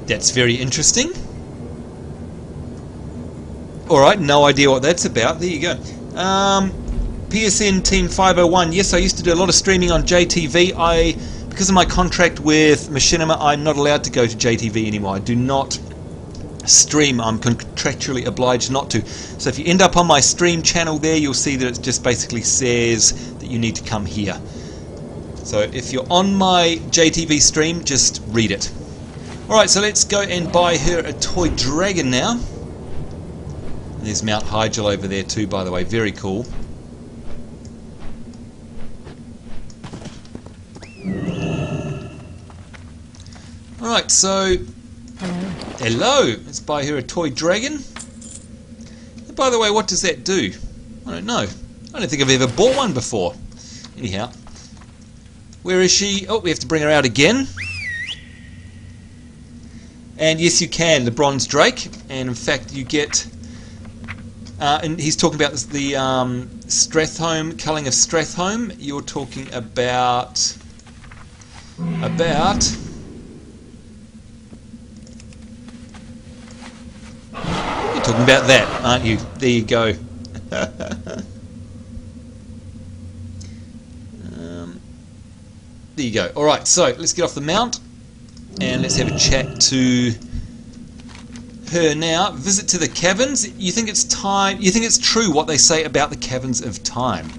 that's very interesting. Alright, no idea what that's about. There you go. PSN Team 501. Yes, I used to do a lot of streaming on JTV. Because of my contract with Machinima, I'm not allowed to go to JTV anymore. I do not stream. I'm contractually obliged not to. So if you end up on my stream channel there, you'll see that it just basically says that you need to come here. So if you're on my JTV stream, just read it. Alright, so let's go and buy her a toy dragon now. And there's Mount Hyjal over there too, by the way. Very cool. Alright, so... Hello! Let's buy her a toy dragon. And by the way, what does that do? I don't know. I don't think I've ever bought one before. Anyhow. Where is she? Oh, we have to bring her out again. And yes, you can, the Bronze Drake. And in fact, you get... and he's talking about the Strathholm, Culling of Strathholm. You're talking about... You're talking about that, aren't you? There you go. There you go. Alright, so let's get off the mount and let's have a chat to her now. Visit to the Caverns. You think it's time? You think it's true what they say about the Caverns of Time?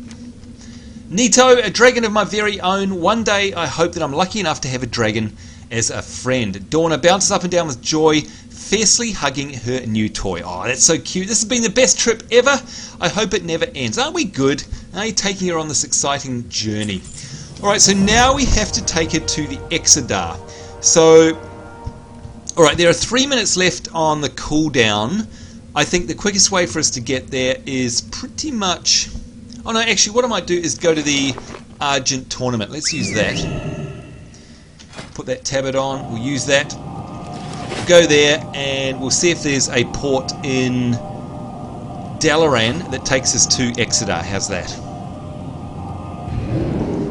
Nito, a dragon of my very own. One day I hope that I'm lucky enough to have a dragon as a friend. Dorna bounces up and down with joy, fiercely hugging her new toy. Oh, that's so cute. This has been the best trip ever. I hope it never ends. Aren't we good? Are you taking her on this exciting journey? Alright, so now we have to take her to the exodar. So, alright, there are 3 minutes left on the cooldown. I think the quickest way for us to get there is pretty much... Oh no, actually what I might do is go to the Argent tournament. Let's use that. Put that tablet on, we'll use that. We'll go there and we'll see if there's a port in Dalaran that takes us to Exodar. How's that?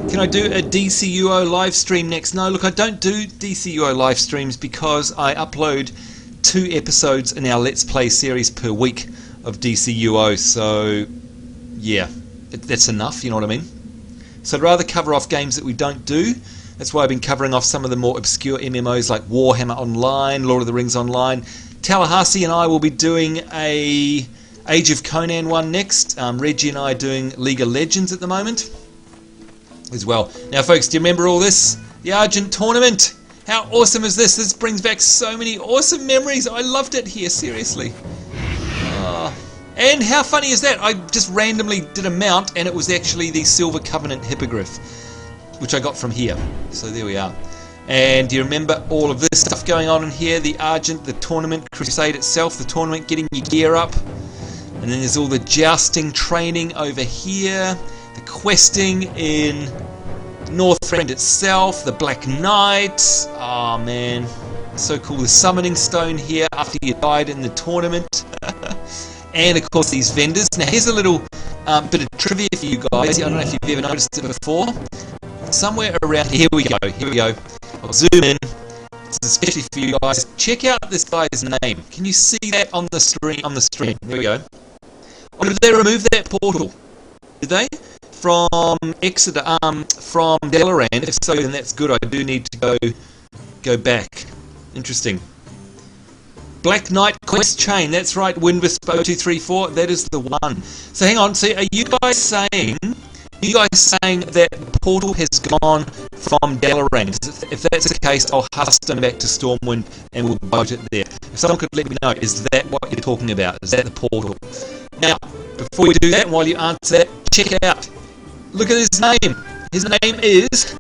Can I do a DCUO live stream next? No, look, I don't do DCUO live streams because I upload 2 episodes in our Let's Play series per week of DCUO, so yeah, that's enough, you know what I mean? So I'd rather cover off games that we don't do. That's why I've been covering off some of the more obscure MMOs like Warhammer Online, Lord of the Rings Online. Tallahassee and I will be doing a Age of Conan one next. Reggie and I are doing League of Legends at the moment as well. Now folks, do you remember all this? The Argent tournament! How awesome is this? This brings back so many awesome memories. I loved it here, seriously. Oh, And how funny is that? I just randomly did a mount and it was actually the Silver Covenant Hippogriff, which I got from here. So there we are. And do you remember all of this stuff going on in here? The Argent, the tournament, Crusade itself, the tournament, getting your gear up. And then there's all the jousting training over here. The questing in Northrend itself. The Black Knight. Oh man, so cool. The summoning stone here after you died in the tournament. And of course these vendors. Now here's a little bit of trivia for you guys. I don't know if you've ever noticed it before. Somewhere around here we go. Here we go. I'll zoom in. This is especially for you guys. Check out this guy's name. Can you see that on the screen? On the screen. There we go. Oh, did they remove that portal? Did they? From exodar, from Dalaran. If so, then that's good. I do need to go back. Interesting. Black Knight quest chain. That's right. Windwisp 0234. That is the one. So hang on. So are you guys saying? You guys saying that the portal has gone from Dalaran? If that's the case, I'll custom back to Stormwind and we'll boat it there. If someone could let me know, is that what you're talking about? Is that the portal? Now, before we do that, while you answer that, check it out. Look at his name. His name is...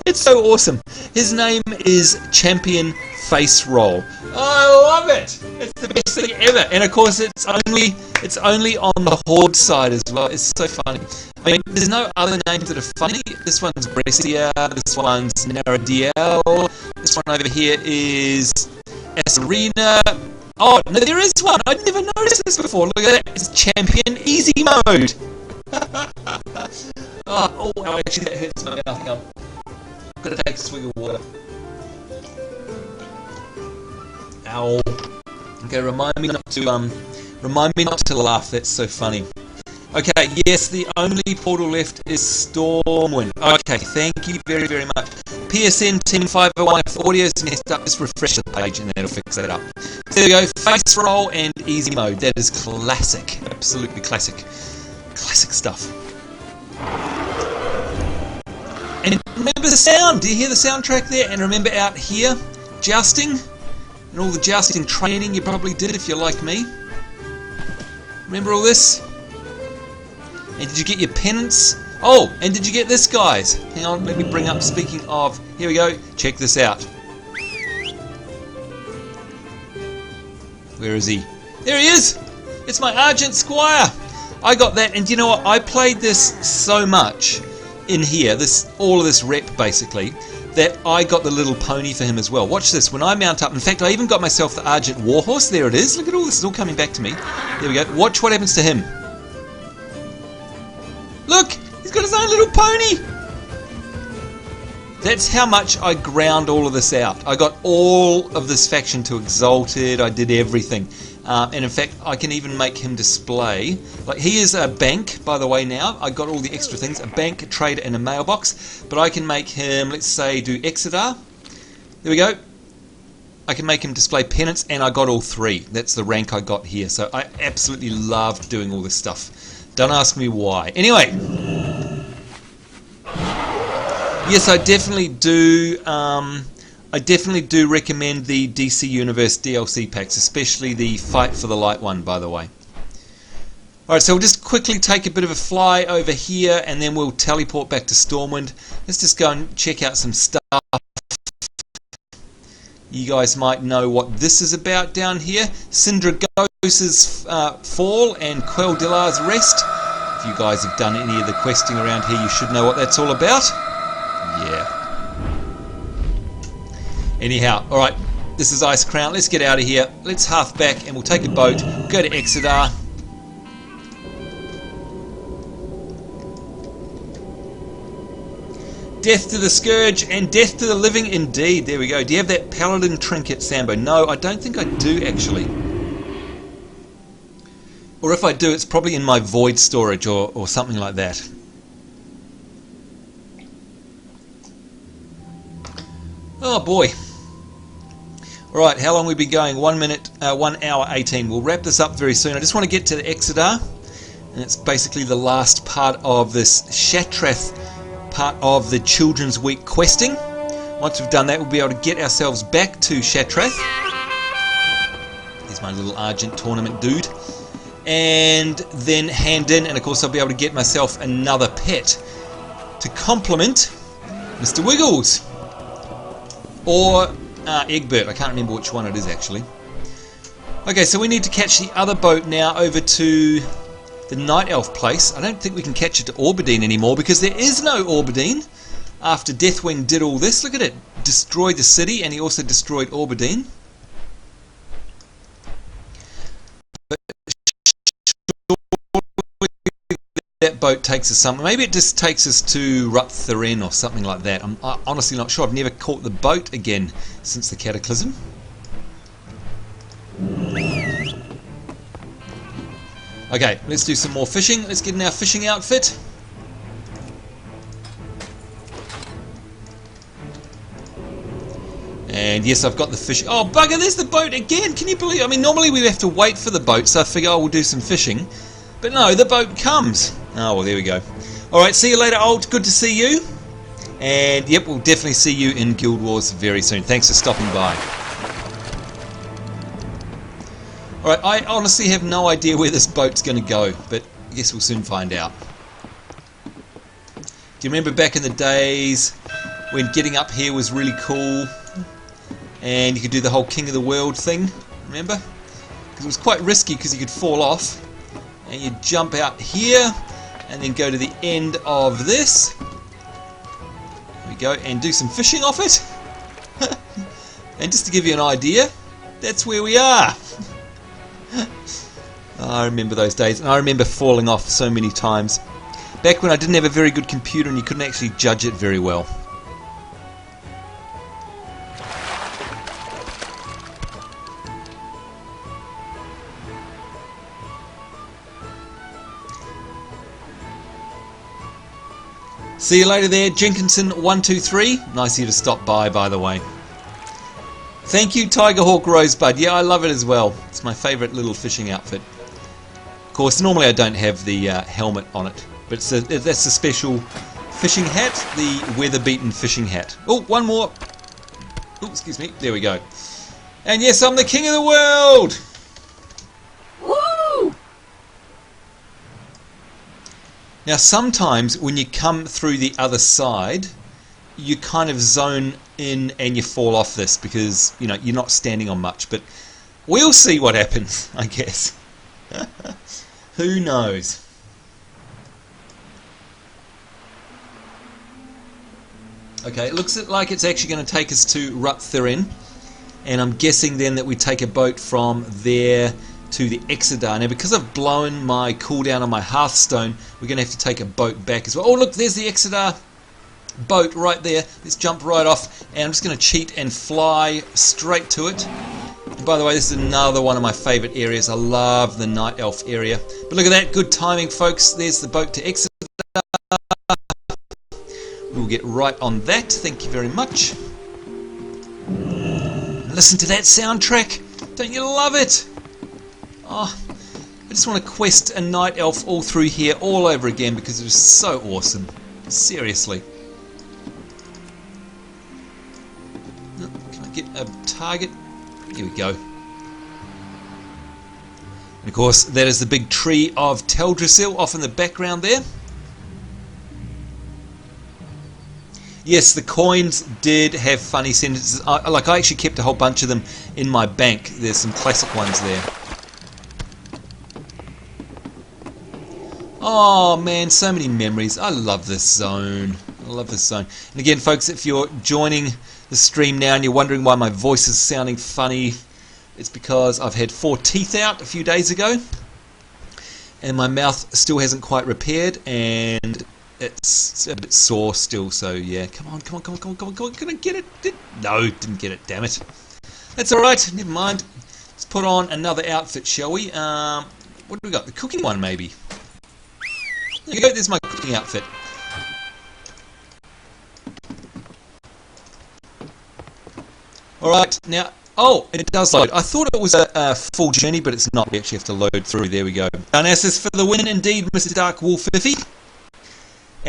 It's so awesome. His name is Champion Face Roll. I love it. It's the best thing ever. And of course, it's only on the Horde side as well. It's so funny. I mean, there's no other names that are funny. This one's Brescia. This one's Naradiel. This one over here is Asarina. Oh, no, there is one. I never noticed this before. Look at that. It's Champion Easy Mode. oh, actually, that hurts my mouth. Hang on. I'm gonna take a swig of water. Ow. Okay, remind me not to laugh. That's so funny. Okay, yes, the only portal left is Stormwind. Okay, thank you very, very much. PSN Team 501. If the audio's messed up, just refresh the page and that'll fix that up. There we go. Face roll and easy mode. That is classic. Absolutely classic. Classic stuff. And remember the sound. Do you hear the soundtrack there? And remember out here, jousting, and all the jousting training you probably did if you're like me. Remember all this? And did you get your penance? Oh, and did you get this, guys? Hang on, let me bring up, speaking of, here we go, check this out. Where is he? There he is! It's my Argent Squire! I got that, and you know what, I played this so much in here, all of this rep basically, that I got the little pony for him as well. Watch this, when I mount up, in fact I even got myself the Argent Warhorse, there it is, look at all this, it's all coming back to me. There we go, watch what happens to him. Look! He's got his own little pony! That's how much I ground all of this out. I got all of this faction to Exalted, I did everything. And in fact, I can even make him display. Like, he is a bank, by the way, now. I got all the extra things. A bank, a trader, and a mailbox. But I can make him, let's say, do exodar. There we go. I can make him display penance, and I got all three. That's the rank I got here. So I absolutely loved doing all this stuff. Don't ask me why. Anyway. Yes, I definitely do. I definitely do recommend the DC Universe DLC packs, especially the Fight for the Light one, by the way. Alright, so we'll just quickly take a bit of a fly over here, and then we'll teleport back to Stormwind. Let's just go and check out some stuff. You guys might know what this is about down here. Sindragosa's Fall and Quel'Dilar's Rest. If you guys have done any of the questing around here, you should know what that's all about. Yeah. Anyhow, alright, this is Ice Crown. Let's get out of here. Let's half back and we'll take a boat, go to Exodar. Death to the Scourge and death to the living indeed. There we go. Do you have that Paladin trinket, Sambo? No, I don't think I do actually. Or if I do, it's probably in my void storage or something like that. Oh boy. Alright, how long have we been going? 1 minute, 1 hour 18. We'll wrap this up very soon. I just want to get to the Exodar. And it's basically the last part of this Shattrath part of the Children's Week questing. Once we've done that, we'll be able to get ourselves back to Shattrath. Here's my little Argent tournament dude. and then hand in, and of course I'll be able to get myself another pet to complement Mr. Wiggles or Egbert. I can't remember which one it is actually. Okay, so we need to catch the other boat now over to the Night Elf place. I don't think we can catch it to Orbidine anymore because there is no Orbidine after Deathwing did all this. Look at it, destroyed the city, and he also destroyed Orbidine. But that boat takes us somewhere. Maybe it just takes us to Ruththarin or something like that. I'm honestly not sure. I've never caught the boat again since the Cataclysm. Okay, let's do some more fishing. Let's get in our fishing outfit. And yes, I've got the fish. Oh, bugger, there's the boat again. Can you believe? I mean, normally we have to wait for the boat, so I figure, oh, we'll do some fishing. But no, the boat comes. Oh, well, there we go. Alright, see you later, Old. Good to see you. And yep, we'll definitely see you in Guild Wars very soon. Thanks for stopping by. Alright, I honestly have no idea where this boat's going to go, but I guess we'll soon find out. Do you remember back in the days when getting up here was really cool and you could do the whole King of the World thing? Remember? Because it was quite risky because you could fall off and you'd jump out here and then go to the end of this. There we go, and do some fishing off it. And just to give you an idea, that's where we are. I remember those days, and I remember falling off so many times. Back when I didn't have a very good computer and you couldn't actually judge it very well. See you later there, Jenkinson123. Nice of you to stop by the way. Thank you, Tigerhawk Rosebud. Yeah, I love it as well. It's my favourite little fishing outfit. Of course, normally I don't have the helmet on it, but that's a special fishing hat, the weather-beaten fishing hat. Oh, one more. Oh, excuse me. There we go. And yes, I'm the king of the world. Woo! Now, sometimes when you come through the other side, you kind of zone in and you fall off this because, you know, you're not standing on much, but we'll see what happens, I guess. Who knows? Okay, it looks like it's actually going to take us to Ruththarin, and I'm guessing then that we take a boat from there to the Exodar. Now, because I've blown my cooldown on my Hearthstone, we're going to have to take a boat back as well. Oh, look, there's the Exodar boat right there. Let's jump right off, and I'm just going to cheat and fly straight to it. And by the way, this is another one of my favourite areas. I love the Night Elf area. But look at that, good timing, folks. There's the boat to Exodar. We'll get right on that. Thank you very much. Listen to that soundtrack. Don't you love it? Oh, I just want to quest a Night Elf all through here all over again because it was so awesome. Seriously. Can I get a target? Here we go. And of course, that is the big tree of Teldrassil off in the background there. Yes, the coins did have funny sentences. I actually kept a whole bunch of them in my bank. There's some classic ones there. Oh man, so many memories. I love this zone. I love this zone. And again, folks, if you're joining the stream now and you're wondering why my voice is sounding funny, it's because I've had 4 teeth out a few days ago, and my mouth still hasn't quite repaired, and it's a bit sore still. So yeah, come on. Can I get it? No, didn't get it. Damn it. That's all right. Never mind. Let's put on another outfit, shall we? What do we got? The cooking one, maybe. There you go, there's my cooking outfit. Alright, now, oh, it does load. I thought it was a full journey, but it's not. We actually have to load through. There we go. Darnassus for the win, indeed, Mr. Dark Wolf 50.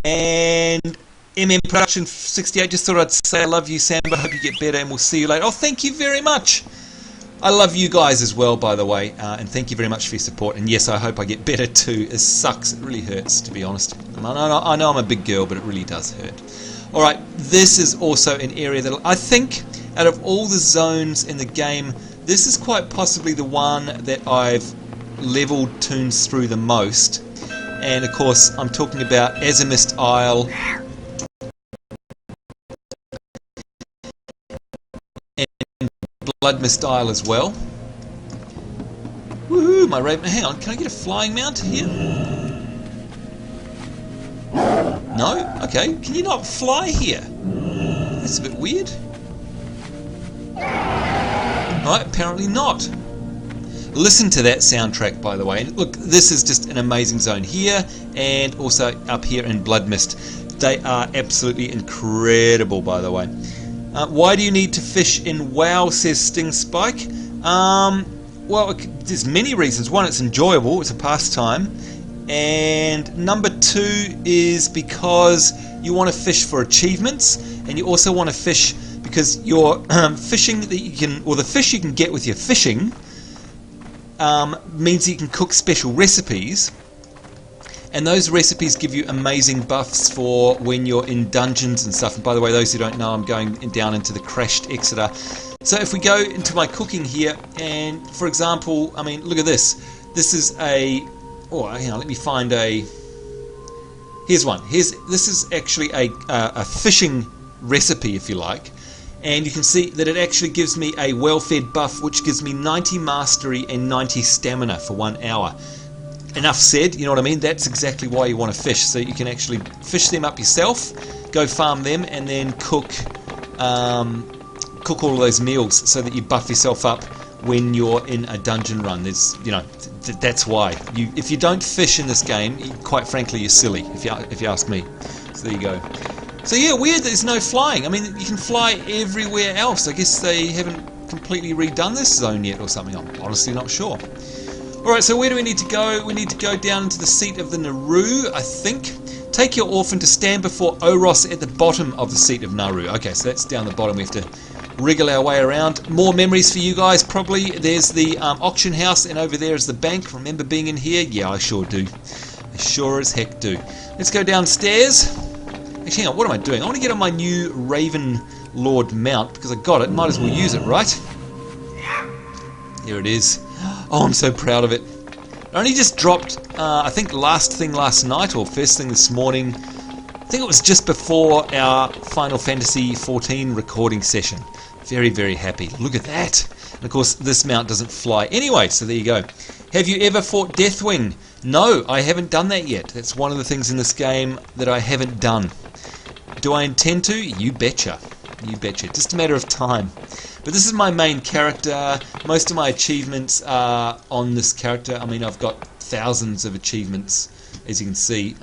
And MM Production 68, just thought I'd say I love you, Sambo. Hope you get better, and we'll see you later. Oh, thank you very much. I love you guys as well, by the way, and thank you very much for your support. And yes, I hope I get better too. It sucks. It really hurts, to be honest. I know I'm a big girl, but it really does hurt. All right, this is also an area that I think, out of all the zones in the game, this is quite possibly the one that I've leveled tunes through the most. And of course, I'm talking about Azimist Isle and Bloodmist Isle as well. Woohoo, my raven. Hang on, can I get a flying mount here? No? Okay, can you not fly here? That's a bit weird. Alright, apparently not. Listen to that soundtrack, by the way. Look, this is just an amazing zone here, and also up here in Bloodmist. They are absolutely incredible, by the way. Why do you need to fish in WoW, says Sting Spike? Well, there's many reasons. One, it's enjoyable, it's a pastime. And number two is because you want to fish for achievements, and you also want to fish because your fishing that you can, or the fish you can get with your fishing, means that you can cook special recipes, and those recipes give you amazing buffs for when you're in dungeons and stuff. And by the way, those who don't know, I'm going down into the crashed Exodar. So if we go into my cooking here, and for example, I mean, look at this. This is a, oh, hang on, let me find a, here's one. This is actually a fishing recipe, if you like. And you can see that it actually gives me a well-fed buff, which gives me 90 mastery and 90 stamina for 1 hour. Enough said, you know what I mean? That's exactly why you want to fish, so you can actually fish them up yourself, go farm them, and then cook all of those meals so that you buff yourself up when you're in a dungeon run. There's, you know, that's why. If you don't fish in this game, quite frankly, you're silly, if you ask me. So there you go. So yeah, weird that there's no flying. I mean, you can fly everywhere else. I guess they haven't completely redone this zone yet or something. I'm honestly not sure. Alright, so where do we need to go? We need to go down into the seat of the Naru, I think. Take your orphan to stand before Oros at the bottom of the seat of Naru. Okay, so that's down the bottom. We have to wriggle our way around. More memories for you guys, probably. There's the auction house, and over there is the bank. Remember being in here? Yeah, I sure do. I sure as heck do. Let's go downstairs. Actually, hang on, what am I doing? I want to get on my new Raven Lord mount, because I got it. Might as well use it, right? Here it is. Oh, I'm so proud of it. It only just dropped, I think last night, or first thing this morning. I think it was just before our Final Fantasy XIV recording session. Very, very happy. Look at that. And of course, this mount doesn't fly anyway, so there you go. Have you ever fought Deathwing? No, I haven't done that yet. That's one of the things in this game that I haven't done. Do I intend to? You betcha. You betcha. Just a matter of time. But this is my main character. Most of my achievements are on this character. I mean, I've got thousands of achievements, as you can see.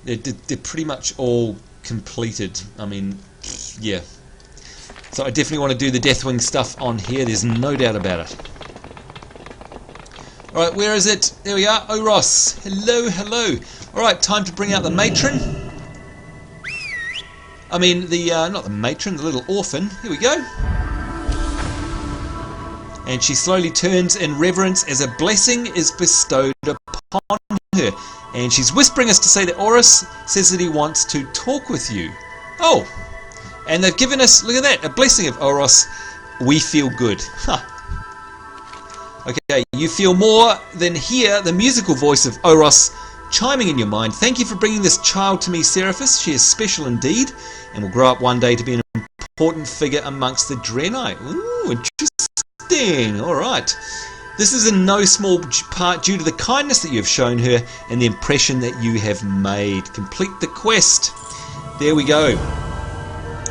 They're pretty much all completed. I mean, yeah. So I definitely want to do the Deathwing stuff on here. There's no doubt about it. Alright, where is it? There we are. Oros. Hello, hello. Alright, time to bring out the matron. I mean, not the matron, the little orphan. Here we go. And she slowly turns in reverence as a blessing is bestowed upon her. And she's whispering us to say that Oros says that he wants to talk with you. Oh, and they've given us, look at that, a blessing of Oros. We feel good. Huh. Okay, you feel more than hear the musical voice of Oros chiming in your mind. Thank you for bringing this child to me, Seraphis. She is special indeed, and will grow up one day to be an important figure amongst the Draenei. Ooh, interesting. Alright. This is in no small part due to the kindness that you have shown her and the impression that you have made. Complete the quest. There we go.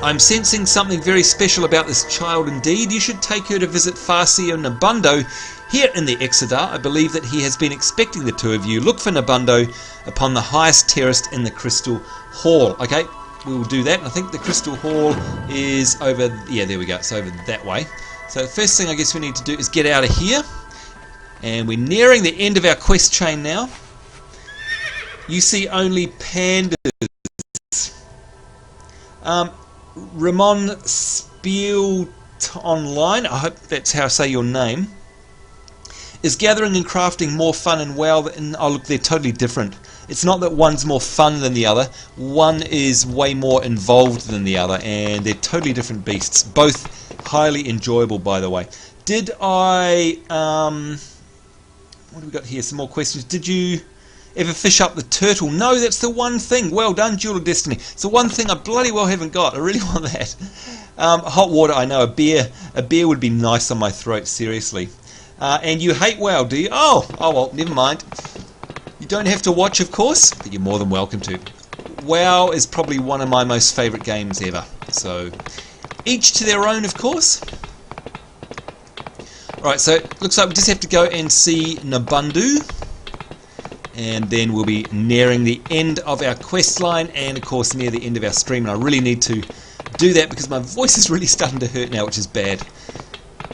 I'm sensing something very special about this child indeed. You should take her to visit Farseer Nabundo here in the Exodar. I believe that he has been expecting the two of you. Look for Nabundo upon the highest terrace in the Crystal Hall. Okay, we will do that. I think the Crystal Hall is over, yeah, there we go. It's over that way. So the first thing I guess we need to do is get out of here. And we're nearing the end of our quest chain now. You see only pandas. Ramon Spiel online, I hope that's how I say your name, is gathering and crafting more fun in WoW? Oh look, they're totally different. It's not that one's more fun than the other, one is way more involved than the other, and they're totally different beasts. Both highly enjoyable, by the way. Did I, what do we got here, some more questions. Did you ever fish up the turtle? No, that's the one thing. Well done, Jewel of Destiny. It's the one thing I bloody well haven't got. I really want that. Hot water, I know, a beer would be nice on my throat, seriously. And you hate WoW, do you? Oh well, never mind. You don't have to watch, of course, but you're more than welcome to. WoW is probably one of my most favourite games ever. So, each to their own, of course. Alright, so it looks like we just have to go and see Nabundu. And then we'll be nearing the end of our quest line and, of course, near the end of our stream. And I really need to do that because my voice is really starting to hurt now, which is bad.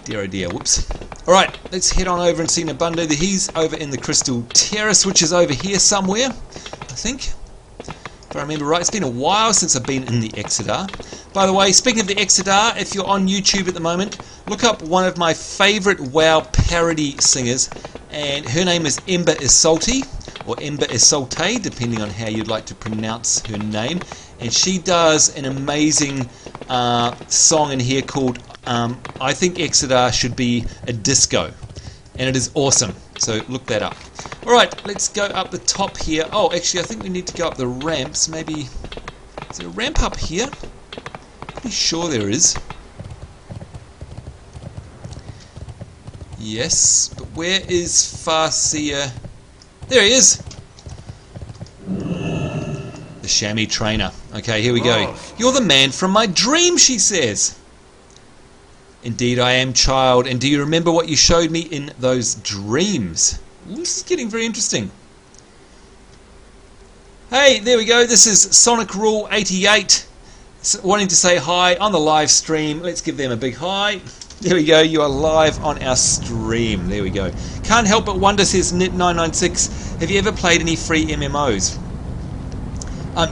Dear oh dear, whoops. Alright, let's head on over and see Nabundu. He's over in the Crystal Terrace, which is over here somewhere, I think. If I remember right, it's been a while since I've been in the Exodar. By the way, speaking of the Exodar, if you're on YouTube at the moment, look up one of my favourite WoW parody singers, and her name is Ember Isolti, or Ember Isolte, depending on how you'd like to pronounce her name. And she does an amazing song in here called I Think Exodar Should Be a Disco. And it is awesome, so look that up. Alright, let's go up the top here. Oh, actually I think we need to go up the ramps. Maybe, is there a ramp up here? Pretty sure there is. Yes, but where is Farseer? There he is! The chamois trainer. Okay, here we go. You're the man from my dream, she says. Indeed I am, child. And do you remember what you showed me in those dreams? Ooh, this is getting very interesting. Hey, there we go. This is Sonic Rule 88 wanting to say hi on the live stream. Let's give them a big hi. There we go. You are live on our stream. There we go. Can't help but wonder, says Knit996, have you ever played any free MMOs?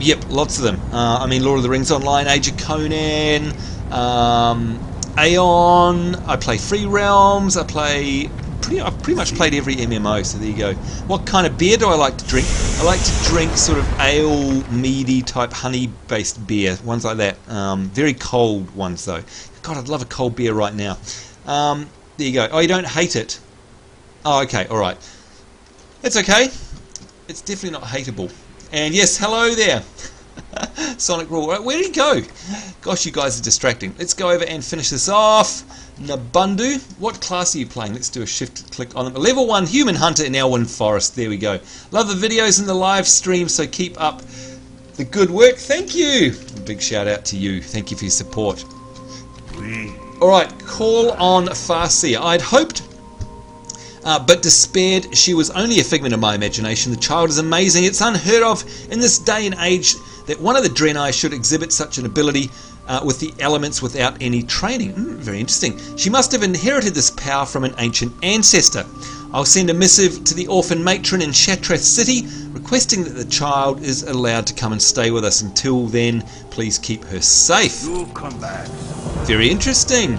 Yep, lots of them. I mean, Lord of the Rings Online, Age of Conan, Aeon. I play Free Realms. I've pretty much played every MMO. So there you go. What kind of beer do I like to drink? I like to drink sort of ale, meady type honey-based beer, ones like that. Very cold ones though. God, I'd love a cold beer right now. There you go. Oh, you don't hate it? Oh, okay, all right. It's okay. It's definitely not hateable. And yes, hello there. Sonic Rule. Where did he go? Gosh, you guys are distracting. Let's go over and finish this off. Nabundu. What class are you playing? Let's do a shift click on them. Level 1 Human Hunter in Elwyn Forest. There we go. Love the videos and the live stream, so keep up the good work. Thank you. A big shout out to you. Thank you for your support. Alright, call on Farseer. I'd hoped but despaired. She was only a figment of my imagination. The child is amazing. It's unheard of in this day and age that one of the Draenei should exhibit such an ability with the elements without any training. Very interesting. She must have inherited this power from an ancient ancestor. I'll send a missive to the orphan matron in Shattrath City requesting that the child is allowed to come and stay with us. Until then, please keep her safe. You'll come back. Very interesting.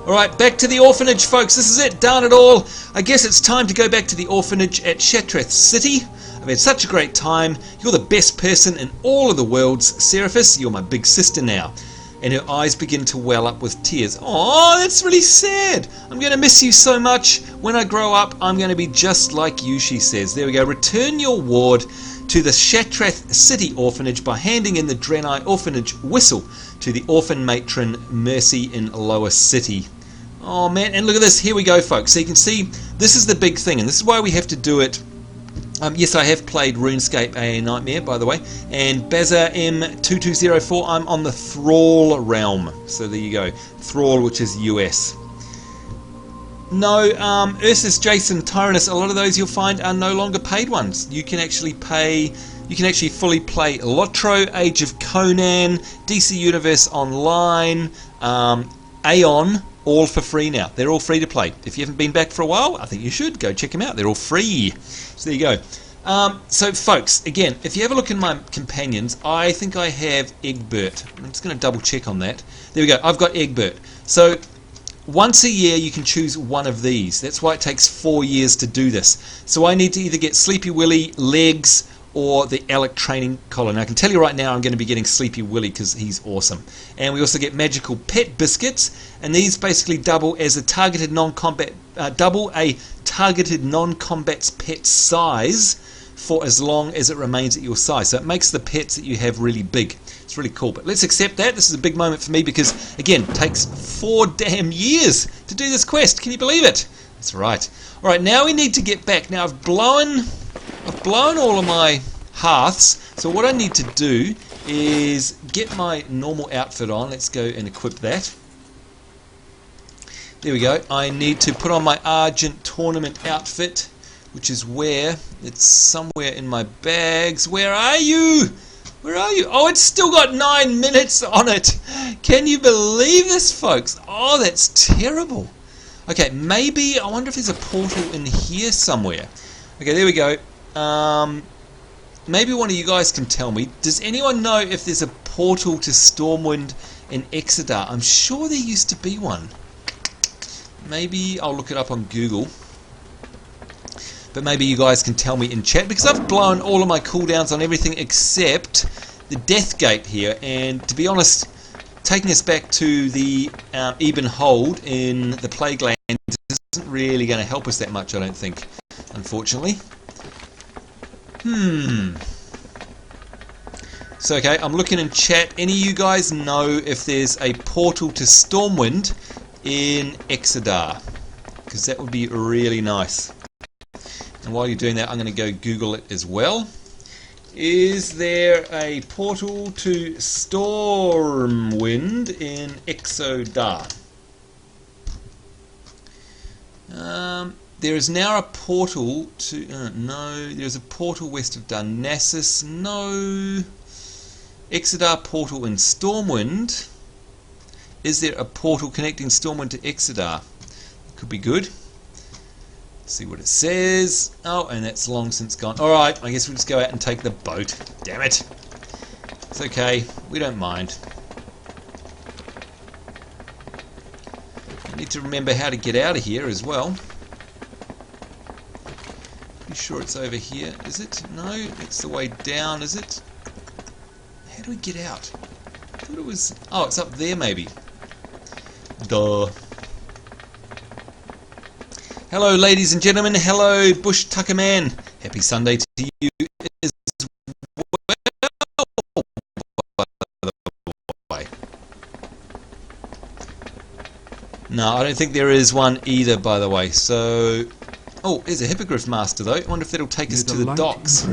Alright, back to the orphanage, folks. This is it. Done it all. I guess it's time to go back to the orphanage at Shattrath City. I've had such a great time. You're the best person in all of the worlds, Seraphis. You're my big sister now. And her eyes begin to well up with tears. Oh, that's really sad. I'm going to miss you so much. When I grow up, I'm going to be just like you, she says. There we go. Return your ward to the Shattrath City orphanage by handing in the Draenei orphanage whistle to the orphan matron Mercy in Lower City. Oh man, and look at this. Here we go, folks. So you can see this is the big thing, and this is why we have to do it. Yes, I have played RuneScape AA Nightmare, by the way, and Bazza M2204, I'm on the Thrall realm. So there you go. Thrall, which is US. No, Ursus, Jason, Tyrannus, a lot of those you'll find are no longer paid ones. You can actually pay, you can actually fully play Lotro, Age of Conan, DC Universe Online, Aeon, all for free now. They're all free to play. If you haven't been back for a while, I think you should go check them out. They're all free. So there you go. So folks, again, if you have a look in my companions, I think I have Egbert. I'm just going to double check on that. There we go, I've got Egbert. So once a year you can choose one of these. That's why it takes 4 years to do this. So I need to either get Sleepy Willy, Legs, or the Alec training collar. Now I can tell you right now I'm going to be getting Sleepy Willy because he's awesome. And we also get magical pet biscuits, and these basically double as a targeted non-combat, double a targeted non-combat's pet size for as long as it remains at your size. So it makes the pets that you have really big. It's really cool. But let's accept that. This is a big moment for me because, again, it takes 4 damn years to do this quest. Can you believe it? That's right. All right, now we need to get back. Now I've blown all of my hearths, so what I need to do is get my normal outfit on. Let's go and equip that. There we go. I need to put on my Argent tournament outfit, which is where? It's somewhere in my bags. Where are you? Where are you? Oh, it's still got 9 minutes on it. Can you believe this, folks? Oh, that's terrible. Okay, maybe, I wonder if there's a portal in here somewhere. Okay, there we go. Maybe one of you guys can tell me. Does anyone know if there's a portal to Stormwind in Exodar? I'm sure there used to be one. Maybe I'll look it up on Google. But maybe you guys can tell me in chat, because I've blown all of my cooldowns on everything except the Death Gate here. And to be honest, taking us back to the Eben Hold in the Plague Land isn't really going to help us that much, I don't think, unfortunately. So okay, I'm looking in chat. Any of you guys know if there's a portal to Stormwind in Exodar? Because that would be really nice. And while you're doing that, I'm going to go Google it as well. Is there a portal to Stormwind in Exodar? There is now a portal to... no, there's a portal west of Darnassus. No. Exodar portal in Stormwind. Is there a portal connecting Stormwind to Exodar? Could be good. Let's see what it says. Oh, and that's long since gone. Alright, I guess we'll just go out and take the boat. Damn it. It's okay. We don't mind. I need to remember how to get out of here as well. Pretty sure it's over here. Is it? No, it's the way down, is it? How do we get out? I thought it was... oh, it's up there maybe. Duh. Hello ladies and gentlemen. Hello Bush Tucker Man. Happy Sunday to you as well, by the way. No, I don't think there is one either, by the way. So... oh, there's a Hippogriff Master though. I wonder if that'll take us to the docks.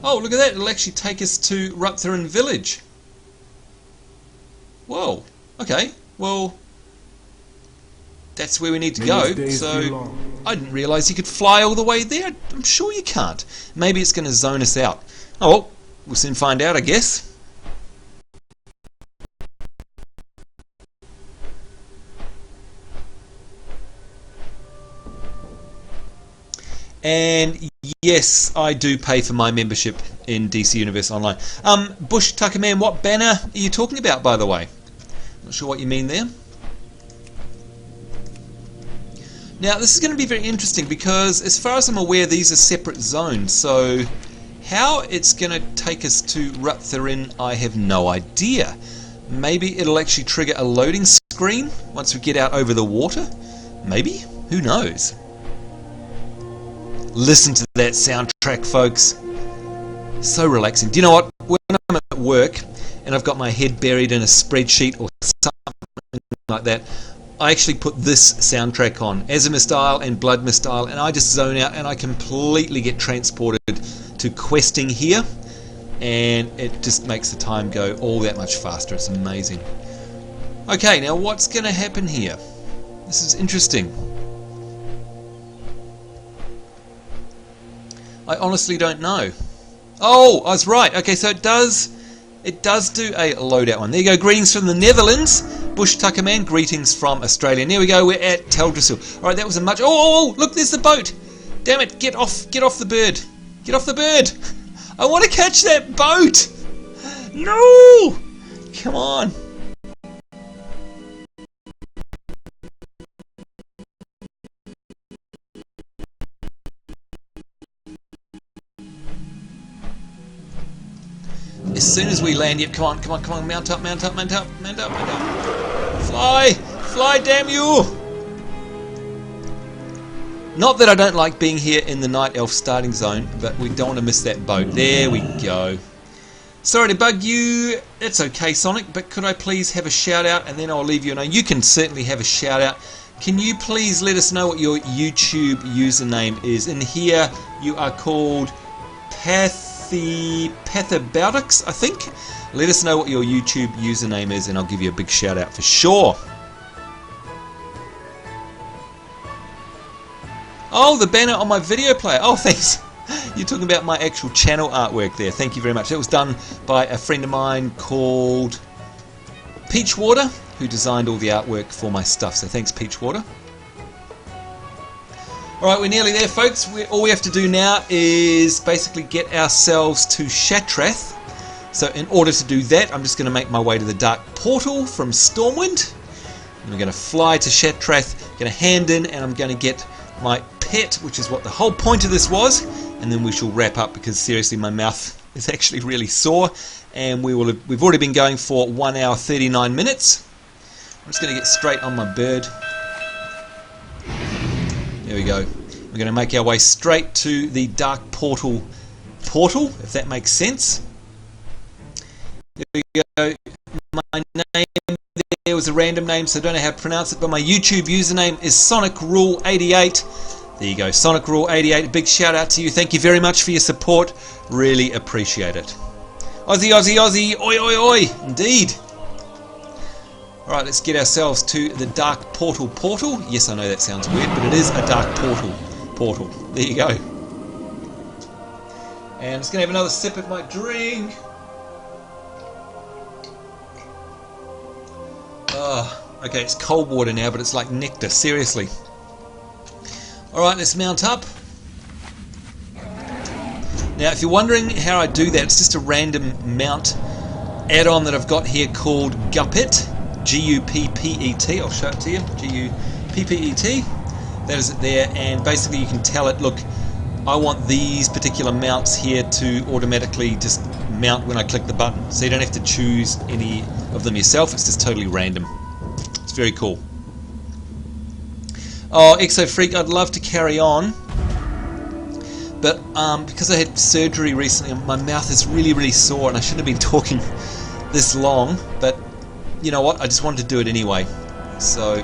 Oh, look at that. It'll actually take us to Ruttherin Village. Whoa. Okay. Well, that's where we need to go. So I didn't realise you could fly all the way there. I'm sure you can't. Maybe it's going to zone us out. Oh well, we'll soon find out, I guess. And yes, I do pay for my membership in DC Universe Online. Bush Tucker Man, what banner are you talking about, by the way? Not sure what you mean there. Now, this is going to be very interesting because, as far as I'm aware, these are separate zones. So, how it's going to take us to Ruttherin, I have no idea. Maybe it'll actually trigger a loading screen once we get out over the water. Maybe? Who knows? Listen to that soundtrack, folks. So relaxing. Do you know what? When I'm at work and I've got my head buried in a spreadsheet or something like that, I actually put this soundtrack on, Azimir style and Blood Mist style, and I just zone out and I completely get transported to questing here, and it just makes the time go all that much faster. It's amazing. Okay, now what's going to happen here? This is interesting. I honestly don't know. Oh, I was right. Okay, so it does do a loadout one. There you go. Greetings from the Netherlands. Bush Tucker Man, greetings from Australia. And there we go. We're at Teldrassil. All right, that was a much... oh, look, there's the boat. Damn it, get off the bird. Get off the bird. I want to catch that boat. No! Come on. As soon as we land, yep, come on, mount up. Fly, damn you! Not that I don't like being here in the Night Elf starting zone, but we don't want to miss that boat. There we go. Sorry to bug you. It's okay, Sonic, but could I please have a shout out, and then I'll leave you alone. You can certainly have a shout out. Can you please let us know what your YouTube username is? In here, you are called Pathaboutics, I think. Let us know what your YouTube username is, and I'll give you a big shout out for sure. Oh, the banner on my video player. Oh, thanks. You're talking about my actual channel artwork there. Thank you very much. That was done by a friend of mine called Peachwater, who designed all the artwork for my stuff. So thanks, Peachwater. Alright, we're nearly there, folks. All we have to do now is basically get ourselves to Shattrath. So in order to do that, I'm just going to make my way to the Dark Portal from Stormwind. I'm going to fly to Shattrath, going to hand in, and I'm going to get my pet, which is what the whole point of this was, and then we shall wrap up, because seriously my mouth is actually really sore, and we've already been going for 1 hour 39 minutes. I'm just going to get straight on my bird. There we go. We're going to make our way straight to the Dark Portal, if that makes sense. There we go. My name there was a random name, so I don't know how to pronounce it, but my YouTube username is SonicRule88. There you go, SonicRule88. A big shout out to you. Thank you very much for your support. Really appreciate it. Aussie, Aussie, Aussie. Oi, oi, oi. Indeed. Alright, let's get ourselves to the Dark Portal. Yes, I know that sounds weird, but it is a Dark Portal. There you go. And I'm just going to have another sip of my drink. Oh, okay, it's cold water now, but it's like nectar, seriously. Alright, let's mount up. Now, if you're wondering how I do that, it's just a random mount add-on that I've got here called Guppet. G-U-P-P-E-T. I'll show it to you. G-U-P-P-E-T. That is it there, and basically you can tell it, look, I want these particular mounts here to automatically just mount when I click the button. So you don't have to choose any of them yourself, it's just totally random. It's very cool. Oh, Exo Freak, I'd love to carry on, but because I had surgery recently, my mouth is really sore, and I shouldn't have been talking this long, but you know what, I just wanted to do it anyway. So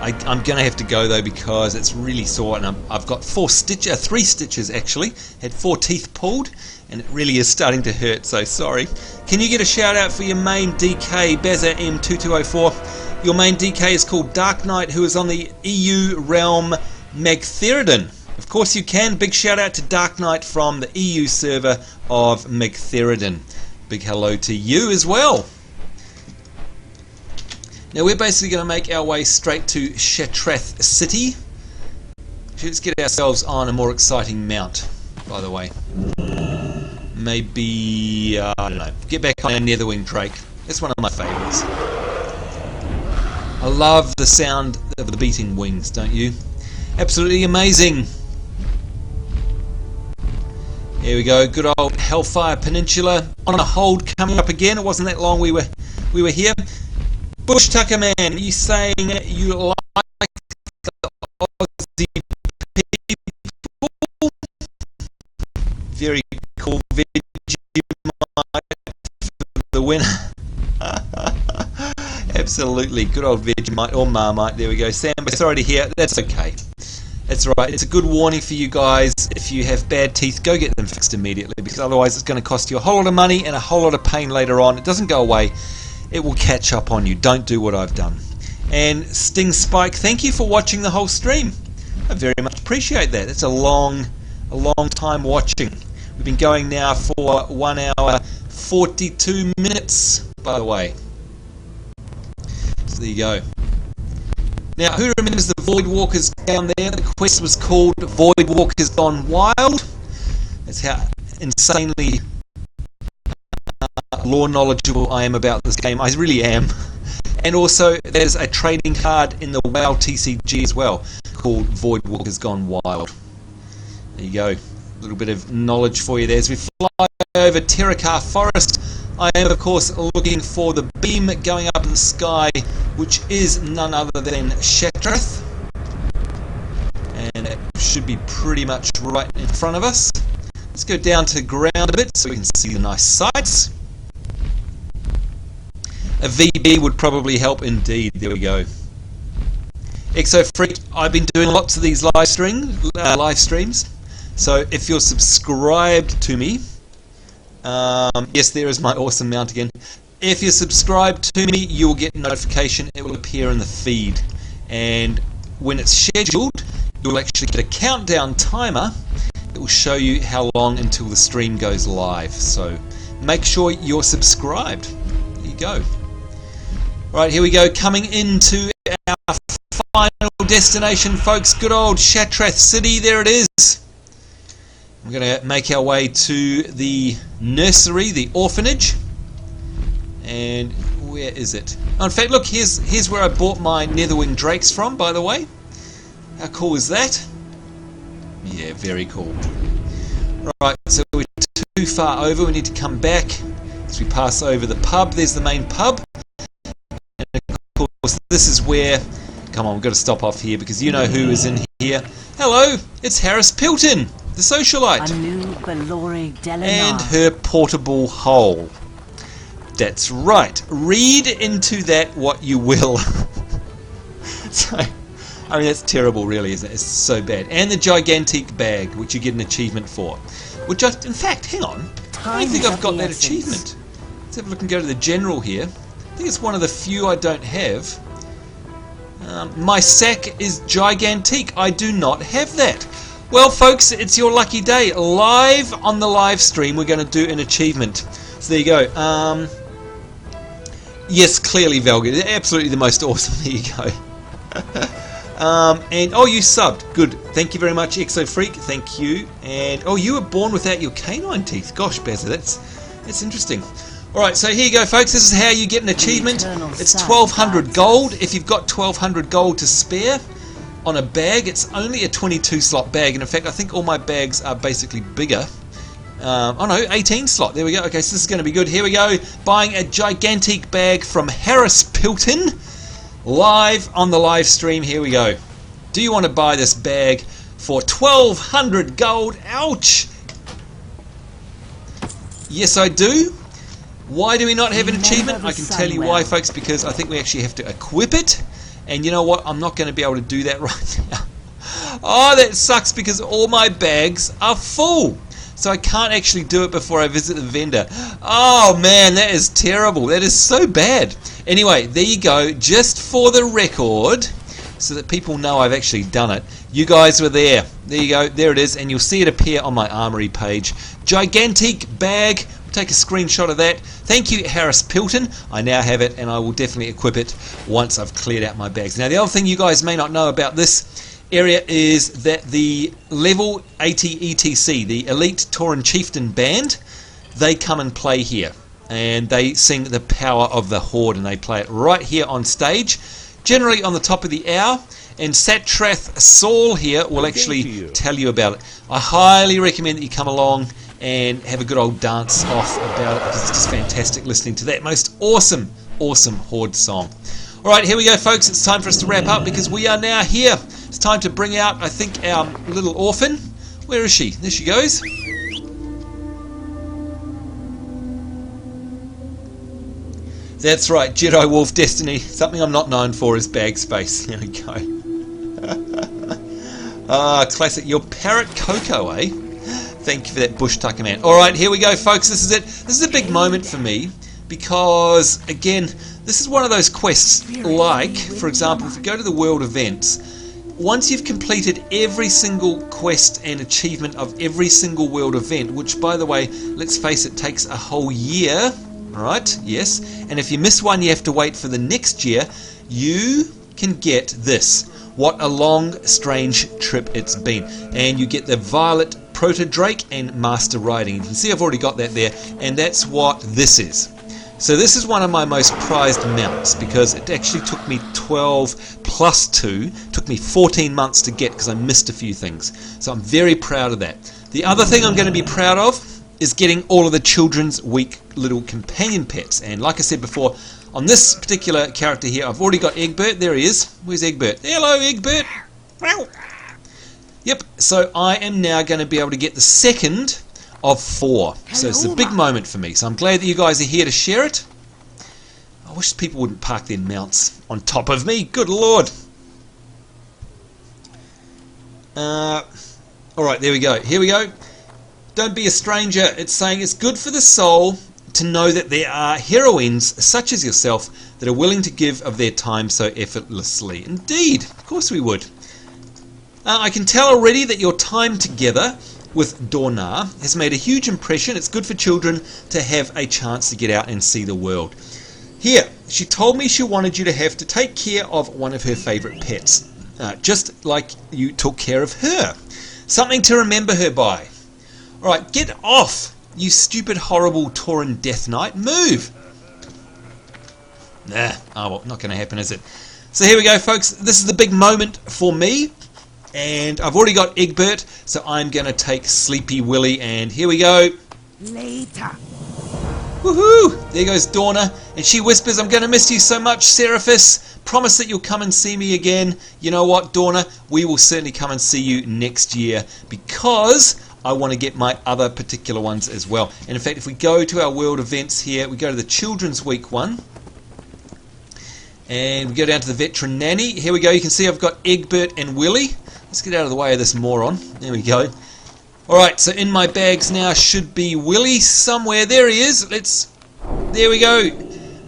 I'm going to have to go though, because it's really sore, and I've got 3 stitches actually, had 4 teeth pulled, and it really is starting to hurt, so sorry. Can you get a shout out for your main DK, Bazza M2204? Your main DK is called Dark Knight, who is on the EU realm Magtheridon. Of course you can. Big shout out to Dark Knight from the EU server of Magtheridon. Big hello to you as well. Now we're basically going to make our way straight to Shattrath City. Let's get ourselves on a more exciting mount, by the way. Maybe, I don't know, get back on a Netherwing Drake. It's one of my favourites. I love the sound of the beating wings, don't you? Absolutely amazing. Here we go, good old Hellfire Peninsula on a hold, coming up again. It wasn't that long we were here. Bush Tucker Man, are you saying you like the Aussie people? Very cool. Vegemite for the winner. Absolutely, good old Vegemite or Marmite. There we go. Sam, sorry to hear. That's okay. That's right. It's a good warning for you guys. If you have bad teeth, go get them fixed immediately, because otherwise it's going to cost you a whole lot of money and a whole lot of pain later on. It doesn't go away. It will catch up on you. Don't do what I've done. And Sting Spike, thank you for watching the whole stream. I very much appreciate that. It's a long time watching. We've been going now for 1 hour 42 minutes, by the way. So there you go. Now, who remembers the Void Walkers down there? The quest was called Void Walkers Gone Wild. That's how insanely lore knowledgeable I am about this game. I really am. And also, there's a trading card in the WoW TCG as well, called Void Walkers Gone Wild. There you go. A little bit of knowledge for you there. As we fly over Terokkar Forest, I am, of course, looking for the beam going up in the sky, which is none other than Shattrath. And it should be pretty much right in front of us. Let's go down to ground a bit so we can see the nice sights. A VB would probably help indeed. There we go. Exo Freak, I've been doing lots of these live streams. So if you're subscribed to me, yes, there is my awesome mount again. If you're subscribed to me, you'll get a notification. It will appear in the feed, and when it's scheduled, you'll actually get a countdown timer. It will show you how long until the stream goes live. So make sure you're subscribed. There you go. Right, here we go. Coming into our final destination, folks. Good old Shattrath City. There it is. We're going to make our way to the nursery, the orphanage. And where is it? Oh, in fact, look, here's where I bought my Netherwing Drakes from, by the way. How cool is that? Yeah, very cool. Right, so we're too far over. We need to come back as we pass over the pub. There's the main pub. And of course, this is where... Come on, we've got to stop off here because you know who is in here. Hello, it's Harris Pilton, the socialite. And her portable hole. That's right. Read into that what you will. So, I mean, that's terrible, really, isn't it? It's so bad. And the gigantic bag, which you get an achievement for. Which I, in fact, hang on. I don't think I've got that achievement. Let's have a look and go to the general here. I think it's one of the few I don't have. My sack is gigantic. I do not have that. Well, folks, it's your lucky day. Live on the live stream, we're going to do an achievement. So there you go. Yes, clearly, Velga. Absolutely the most awesome. There you go. And oh, you subbed. Good. Thank you very much, Exo Freak. Thank you. And oh, you were born without your canine teeth. Gosh, Bazza, that's interesting. Alright, so here you go, folks. This is how you get an achievement. It's 1200 gold. If you've got 1200 gold to spare on a bag, it's only a 22 slot bag. And in fact, I think all my bags are basically bigger. Oh no, 18 slot. There we go. Okay, so this is going to be good. Here we go. Buying a gigantic bag from Harris Pilton. Live on the live stream. Here we go. Do you want to buy this bag for 1200 gold? Ouch! Yes, I do. Why do we not have an achievement? I can tell you why, folks, because I think we actually have to equip it. And you know what? I'm not going to be able to do that right now. Oh, that sucks because all my bags are full. So I can't actually do it before I visit the vendor. Oh, man, that is terrible. That is so bad. Anyway, there you go. Just for the record, so that people know I've actually done it. You guys were there. There you go. There it is. And you'll see it appear on my armory page. Gigantic bag. Take a screenshot of that. Thank you, Harris Pilton. I now have it, and I will definitely equip it once I've cleared out my bags. Now, the other thing you guys may not know about this area is that the level 80 ETC, the Elite Tauren Chieftain Band, they come and play here. And they sing the power of the Horde, and they play it right here on stage, generally on the top of the hour. And Shattrath Saul here will actually tell you about it. I highly recommend that you come along and have a good old dance off about it, because it's just fantastic listening to that most awesome Horde song. Alright, here we go, folks. It's time for us to wrap up because we are now here. It's time to bring out, I think, our little orphan. Where is she? There she goes. That's right, Jedi Wolf Destiny. Something I'm not known for is bag space. There we go. Ah, classic. Your Parrot Coco, eh? Thank you for that bush tucker, man. Alright, here we go, folks. This is it. This is a big moment for me because, again, this is one of those quests like, for example, if you go to the world events, once you've completed every single quest and achievement of every single world event, which, by the way, let's face it, takes a whole year, right? Yes. And if you miss one, you have to wait for the next year. You can get this. What a long, strange trip it's been. And you get the Violet Proto-Drake and Master Riding. You can see I've already got that there, and that's what this is. So this is one of my most prized mounts because it actually took me 12 plus 2, took me 14 months to get because I missed a few things. So I'm very proud of that. The other thing I'm going to be proud of is getting all of the Children's Week little companion pets. And like I said before, on this particular character here, I've already got Egbert. There he is. Where's Egbert? Hello, Egbert. Yep, so I am now going to be able to get the second of 4. So it's a big moment for me. So I'm glad that you guys are here to share it. I wish people wouldn't park their mounts on top of me. Good Lord. Alright, there we go. Here we go. Don't be a stranger. It's saying it's good for the soul to know that there are heroines such as yourself that are willing to give of their time so effortlessly. Indeed, of course we would. I can tell already that your time together with Dornar has made a huge impression. It's good for children to have a chance to get out and see the world. Here, she told me she wanted you to have to take care of one of her favourite pets, just like you took care of her. Something to remember her by. Alright, get off! You stupid, horrible Tauren Death Knight. Move! Nah, oh well, not going to happen, is it? So here we go, folks. This is the big moment for me. And I've already got Egbert, so I'm going to take Sleepy Willy. And here we go. Later. Woohoo! There goes Dorna. And she whispers, I'm going to miss you so much, Seraphis. Promise that you'll come and see me again. You know what, Dorna? We will certainly come and see you next year. Because I want to get my other particular ones as well. And in fact, if we go to our world events here, we go to the Children's Week one. And we go down to the Veteran Nanny. Here we go. You can see I've got Egbert and Willy. Let's get out of the way of this moron. There we go. Alright, so in my bags now should be Willy somewhere. There he is. There we go.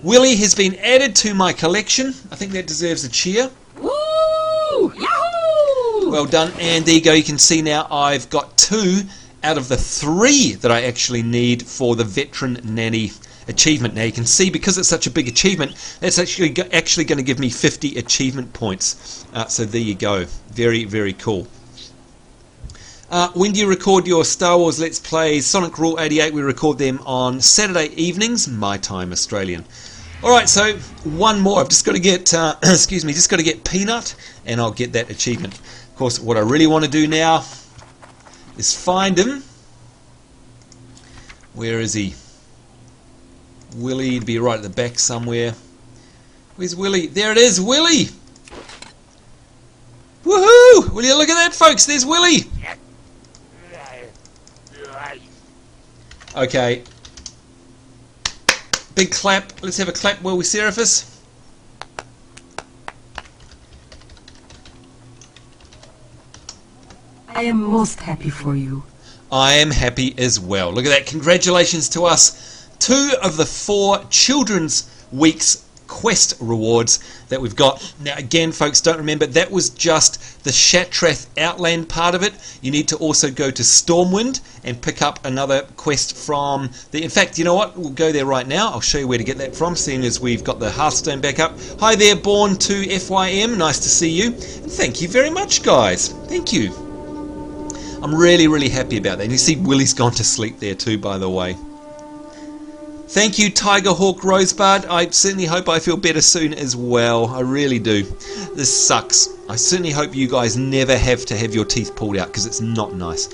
Willy has been added to my collection. I think that deserves a cheer. Woo! Yahoo! Well done. And there you go. You can see now I've got 2 out of the 3 that I actually need for the Veteran Nanny achievement. Now you can see because it's such a big achievement, that's actually going to give me 50 achievement points. So there you go. Very, very cool. When do you record your Star Wars Let's Plays? Sonic Rule 88, we record them on Saturday evenings, my time Australian. Alright, so one more. I've just got to get, excuse me, just got to get Peanut and I'll get that achievement. Of course, what I really want to do now is find him. Where is he? Willy to be right at the back somewhere. Where's Willy? There it is, Willy! Woohoo! Will you look at that, folks? There's Willy! Okay. Big clap. Let's have a clap, will we, Seraphis? I am most happy for you. I am happy as well. Look at that. Congratulations to us. 2 of the 4 Children's Week's quest rewards that we've got. Now again, folks, don't remember that was just the Shattrath Outland part of it. You need to also go to Stormwind and pick up another quest from the... In fact, you know what? We'll go there right now. I'll show you where to get that from, seeing as we've got the Hearthstone back up. Hi there, Born to FYM. Nice to see you. And thank you very much, guys. Thank you. I'm really, really happy about that. And you see Willy's gone to sleep there too, by the way. Thank you, Tiger Hawk Rosebud. I certainly hope I feel better soon as well. I really do. This sucks. I certainly hope you guys never have to have your teeth pulled out because it's not nice.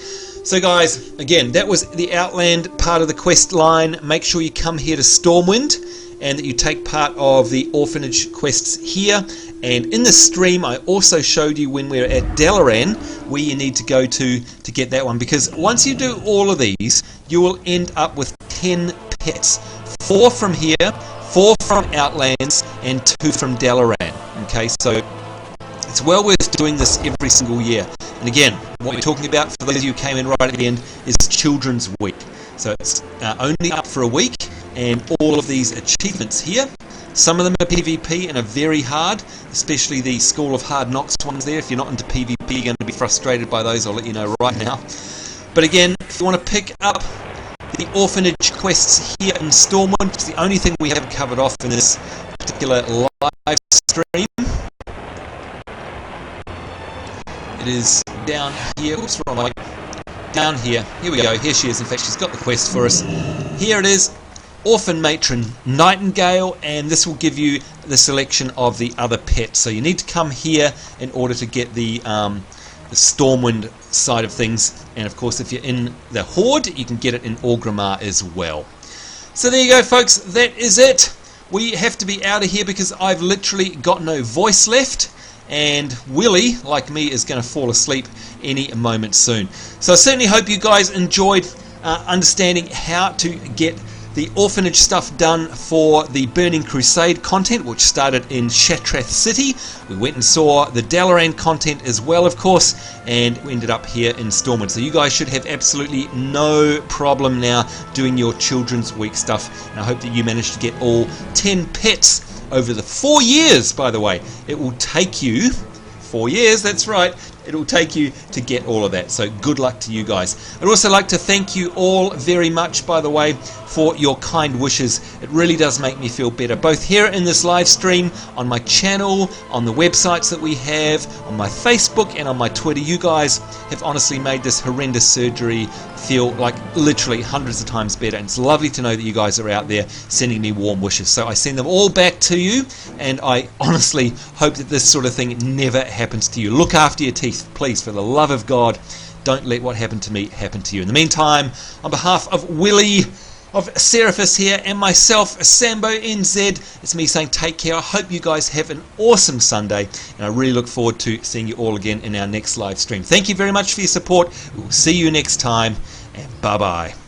So guys, again, that was the Outland part of the quest line. Make sure you come here to Stormwind and that you take part of the orphanage quests here. And in the stream, I also showed you when we're at Dalaran where you need to go to get that one. Because once you do all of these, you will end up with 10 pets. 4 from here, 4 from Outlands, and 2 from Dalaran. Okay, so it's well worth doing this every single year. And again, what we're talking about, for those of you who came in right at the end, is Children's Week. So it's only up for a week, and all of these achievements here, some of them are PvP and are very hard, especially the School of Hard Knocks ones there. If you're not into PvP, you're going to be frustrated by those, I'll let you know right now. But again, if you want to pick up the orphanage quests here in Stormwind, it's the only thing we haven't covered off in this particular live stream. It is down here. Oops, wrong way. Down here. Here we go. Here she is. In fact, she's got the quest for us. Here it is. Orphan Matron Nightingale, and this will give you the selection of the other pets. So you need to come here in order to get the Stormwind side of things, and of course if you're in the Horde you can get it in Orgrimmar as well. So there you go folks, that is it. We have to be out of here because I've literally got no voice left, and Willie, like me, is going to fall asleep any moment soon. So I certainly hope you guys enjoyed understanding how to get the orphanage stuff done for the Burning Crusade content, which started in Shattrath City. We went and saw the Dalaran content as well, of course, and we ended up here in Stormwind. So you guys should have absolutely no problem now doing your Children's Week stuff, and I hope that you managed to get all 10 pets over the 4 years, by the way. It will take you 4 years, that's right. It will take you to get all of that. So good luck to you guys. I'd also like to thank you all very much, by the way, for your kind wishes. It really does make me feel better, both here in this live stream, on my channel, on the websites that we have, on my Facebook and on my Twitter. You guys have honestly made this horrendous surgery feel like literally hundreds of times better, and it's lovely to know that you guys are out there sending me warm wishes. So I send them all back to you, and I honestly hope that this sort of thing never happens to you. Look after your teeth, please, for the love of God. Don't let what happened to me happen to you. In the meantime, on behalf of Willie, of Seraphis here, and myself, SamboNZ, it's me saying take care. I hope you guys have an awesome Sunday, and I really look forward to seeing you all again in our next live stream. Thank you very much for your support. We'll see you next time, and bye-bye.